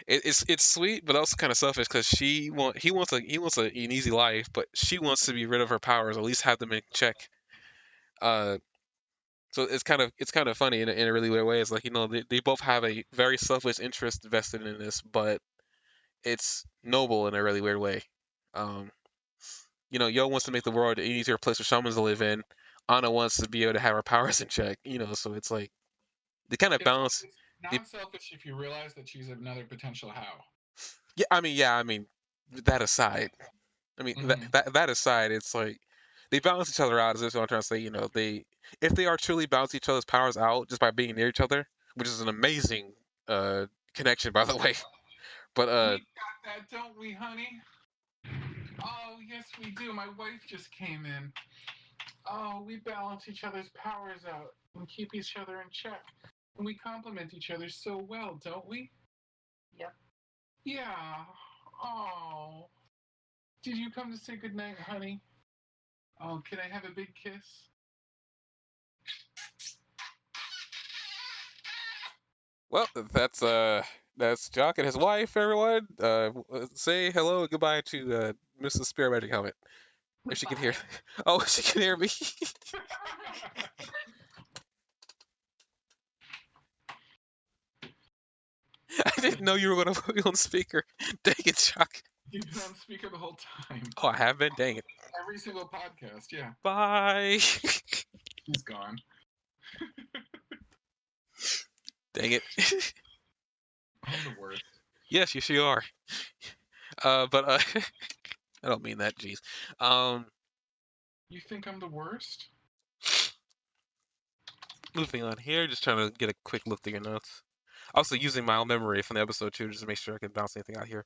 it's sweet, but also kind of selfish because he wants an easy life, but she wants to be rid of her powers, at least have them in check. Uh, so it's kind of funny in a really weird way. It's like they both have a very selfish interest vested in this, but it's noble in a really weird way. Um, Yo wants to make the world an easier place for shamans to live in. Anna wants to be able to have her powers in check. So it's like they kind of balance. It's They, not selfish if you realize that she's another potential how. yeah, I mean, that aside, I mean Mhm. that aside, it's like they balance each other out. Is what I'm trying to say. If they are truly balance each other's powers out just by being near each other, which is an amazing uh connection, by the way. But We got that, don't we, honey? Oh, yes, we do. My wife just came in. Oh, we balance each other's powers out and keep each other in check. And we complement each other so well, don't we? Yep. Yeah. Oh. Did you come to say goodnight, honey? Oh, can I have a big kiss? well, that's Jock and his wife. Everyone, say hello and goodbye to Mrs. Spirit Magic Helmet. If she can hear. Goodbye. Oh, she can hear me. I didn't know you were gonna put me on speaker. Dang it, Chuck. You've been on speaker the whole time. Oh, I have been. Dang it. Every single podcast, yeah. Bye. He's gone. Dang it. I'm the worst. Yes, you are. But I don't mean that. Jeez. Um, You think I'm the worst? moving on here. Just trying to get a quick look through your notes. Also using my own memory from the episode too, just to make sure I can bounce anything out here.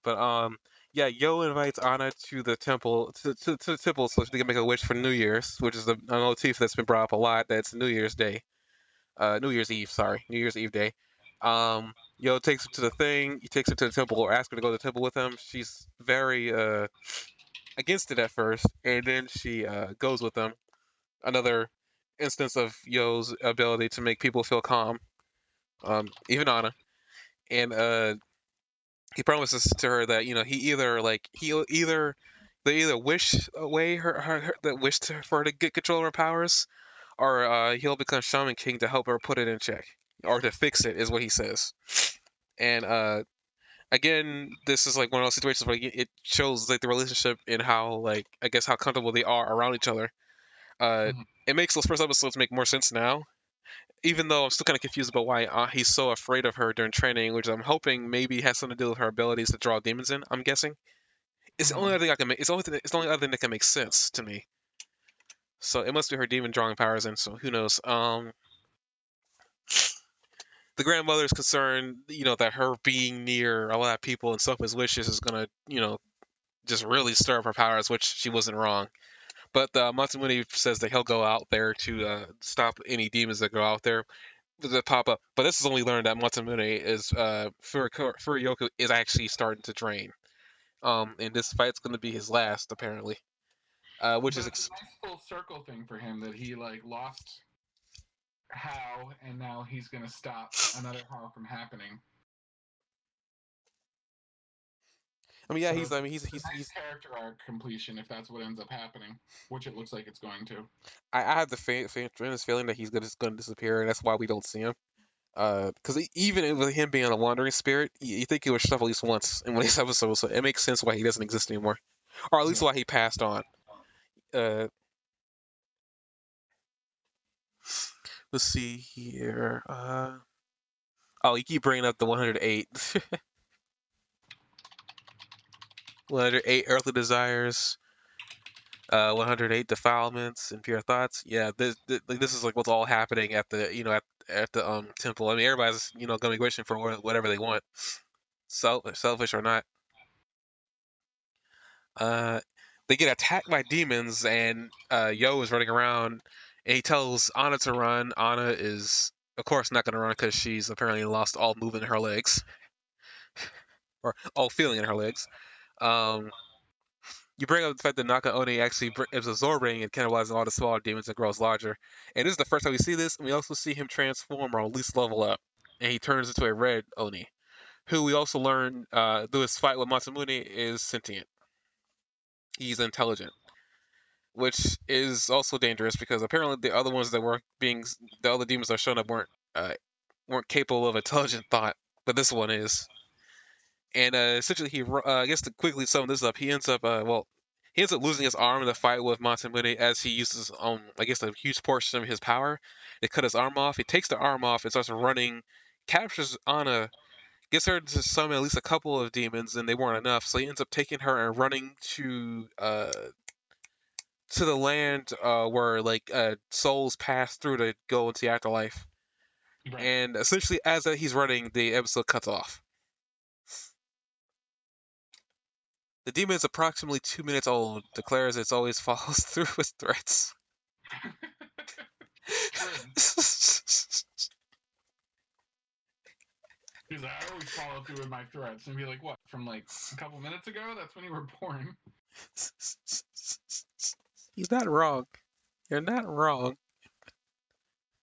But yeah, Yo invites Anna to the temple to the temple so she can make a wish for New Year's, which is a motif that's been brought up a lot. That's New Year's Day, New Year's Eve. Sorry, New Year's Eve day. Yo takes her to the thing. He takes her to the temple or asks her to go to the temple with him. She's very against it at first, and then she goes with him. Another instance of Yo's ability to make people feel calm, even Anna. And he promises to her that he'll either they either wish away her that wish for her to get control of her powers, or he'll become Shaman King to help her put it in check or to fix it, is what he says. And again, this is like one of those situations where it shows like the relationship and how like I guess how comfortable they are around each other. Uh, Mhm. it makes those first episodes make more sense now, even though I'm still kind of confused about why he's so afraid of her during training, which I'm hoping maybe has something to do with her abilities to draw demons in. I'm guessing it's the only Mhm. other thing I can make. It's the only other thing that can make sense to me. So it must be her demon drawing powers in. So who knows? The grandmother is concerned, that her being near a lot of people and selfless wishes is gonna, just really stir up her powers, which she wasn't wrong. But Matsumune says that he'll go out there to stop any demons that go out there that pop up. But this is only learned that Matsumune is Furyoku is actually starting to drain. And this fight's going to be his last apparently. Which But is it's a nice full circle thing for him that he like lost How, and now he's gonna stop another How from happening. I mean, yeah, So he's. it's, I mean, it's a nice he's. character arc completion if that's what ends up happening, which it looks like it's going to. I have the tremendous feeling that he's going to disappear, and that's why we don't see him. Because even with him being a wandering spirit, you think he would show up at least once in one of these episodes, so it makes sense why he doesn't exist anymore, or at least Yeah. why he passed on. Uh, let's see here. Oh, you keep bringing up the 108, 108 earthly desires, 108 defilements and pure thoughts. Yeah, this is like what's all happening at the at the temple. I mean, everybody's gonna be wishing for whatever they want, selfish or not. Uh, they get attacked by demons, and Yo is running around, and he tells Anna to run. Anna is, of course, not going to run because she's apparently lost all movement in her legs, or all feeling in her legs. Um, you bring up the fact that Naka Oni actually is absorbing and cannibalizing all the smaller demons and grows larger. And this is the first time we see this, and we also see him transform or at least level up. And he turns into a red Oni, who we also learn through his fight with Matsumune is sentient. He's intelligent, which is also dangerous because apparently the other ones that were being the other demons that showing up weren't capable of intelligent thought, but this one is. And essentially, I guess to quickly sum this up, he ends up losing his arm in the fight with Masamune as he uses I guess a huge portion of his power to cut his arm off. He takes the arm off and starts running, captures Anna, gets her to summon at least a couple of demons, and they weren't enough. So he ends up taking her and running to the land where like souls pass through to go into the afterlife. Right. And essentially, as he's running, the episode cuts off. The demon is approximately 2 minutes old. Declares it always follows through with threats. It's true. Because I always follow through with my threats and be like, what, from like a couple minutes ago? That's when you were born. He's not wrong. You're not wrong.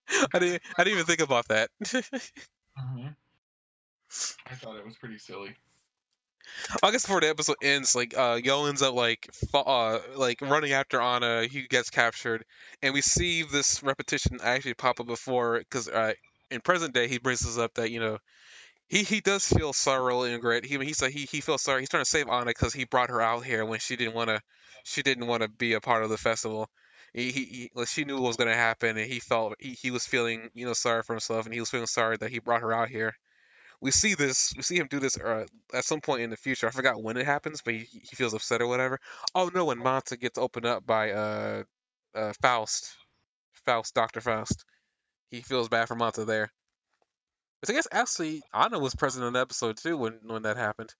I Because didn't. it's I didn't even think about that. like, I thought it was pretty silly. I guess before the episode ends, like Yo ends up like running after Anna. He gets captured, and we see this repetition actually pop up before because in present day he brings us up that he does feel sorrow and regret. He's like he feels sorry. He's trying to save Anna because he brought her out here when she didn't want to be a part of the festival. Like, she knew what was going to happen, and he was feeling sorry for himself, and he was feeling sorry that he brought her out here, we see this. We see him do this at some point in the future. I forgot when it happens, but he feels upset or whatever. Oh no, when Manta gets opened up by Faust, Doctor Faust. He feels bad for Manta there. Which I guess actually Anna was present in the episode too when that happened.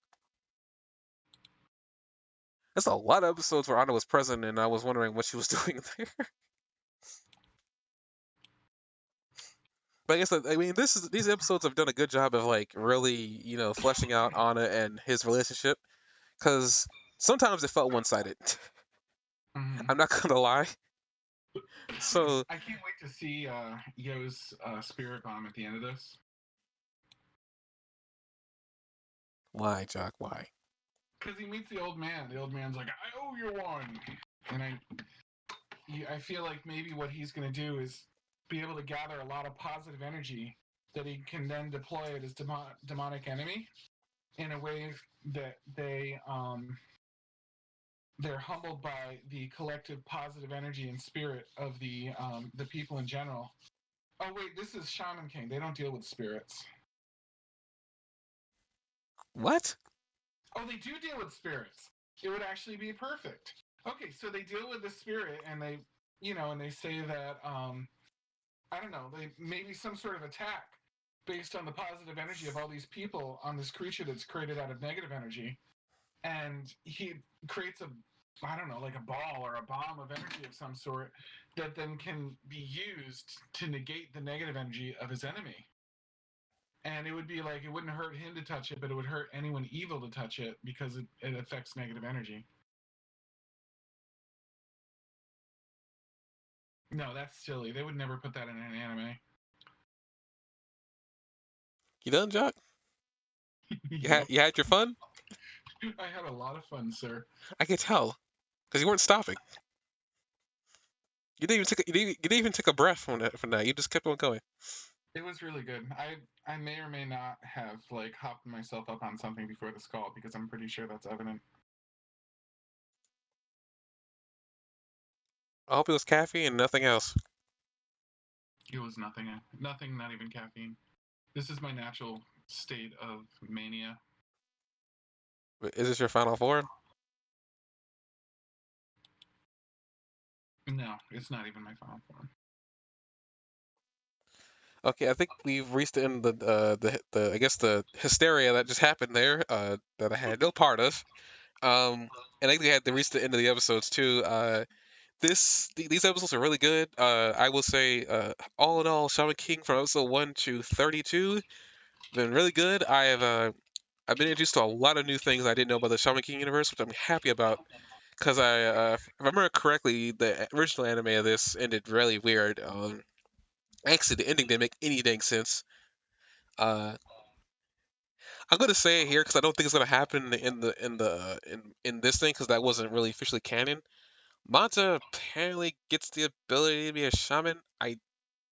There's a lot of episodes where Anna was present, and I was wondering what she was doing there. But I guess I mean these episodes have done a good job of like really fleshing out Anna and his relationship because sometimes it felt one sided. Hmm. I'm not gonna lie. So I can't wait to see Yo's spirit bomb at the end of this. why, Jock? Why? Because he meets the old man. The old man's like, I owe you one. And I feel like maybe what he's going to do is be able to gather a lot of positive energy that he can then deploy at his demonic enemy in a way that they're humbled by the collective positive energy and spirit of the people in general. Oh wait, this is Shaman King. They don't deal with spirits. What? Oh, they do deal with spirits. It would actually be perfect. Okay, so they deal with the spirit, and they say that I don't know, they maybe some sort of attack based on the positive energy of all these people on this creature that's created out of negative energy, and he creates a I don't know, like a ball or a bomb of energy of some sort that then can be used to negate the negative energy of his enemy. And it would be like it wouldn't hurt him to touch it, but it would hurt anyone evil to touch it because it affects negative energy. No, that's silly. They would never put that in an anime. You done, Jock? Yep. You had your fun? I had a lot of fun, sir. I could tell because you weren't stopping. You didn't even take a breath from that. You just kept on going. It was really good. I may or may not have like hopped myself up on something before this call because I'm pretty sure that's evident. I hope it was caffeine and nothing else. It was nothing. Nothing. Not even caffeine. This is my natural state of mania. Is this your final form? No, it's not even my final form. Okay, I think we've reached the end of the I guess the hysteria that just happened there. That I had no part of. And I think we had to reach the end of the episodes too. These episodes are really good. I will say, all in all, Shaman King from episode 1 to 32 been really good. I've been introduced to a lot of new things I didn't know about the Shaman King universe, which I'm happy about. Because if I remember correctly, the original anime of this ended really weird. Actually, the ending didn't make any dang sense. Uh, I'm gonna say it here because I don't think it's gonna happen in this thing because that wasn't really officially canon. Manta apparently gets the ability to be a shaman. I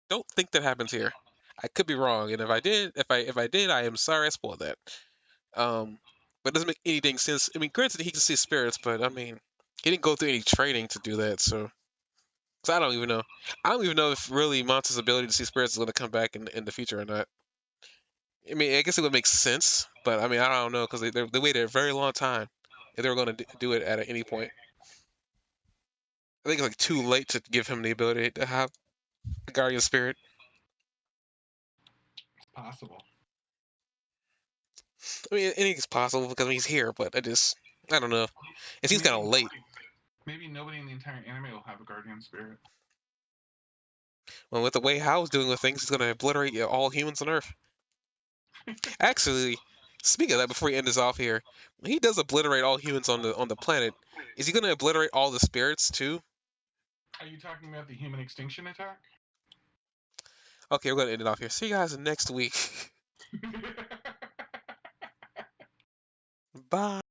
don't think that happens here. I could be wrong, and if I did, I am sorry I spoiled that. Um, but it doesn't make any dang sense. I mean, granted, he can see spirits, but I mean, he didn't go through any training to do that, so. Cause I don't even know. I don't even know if really Manta's ability to see spirits is going to come back in the future or not. I mean, I guess it would make sense, but I mean, I don't know because they waited a very long time if they were going to do it at any point. I think it's like too late to give him the ability to have a guardian spirit. It's possible. I mean, anything's possible because he's here, but I don't know. It seems kind Maybe of late. maybe nobody in the entire anime will have a guardian spirit. Well, with the way How's doing with things, he's going to obliterate all humans on Earth. Actually, speaking of that, before we end this off here, when he does obliterate all humans on the planet, is he going to obliterate all the spirits too? Are you talking about the human extinction attack? Okay, we're going to end it off here. See you guys next week. Bye.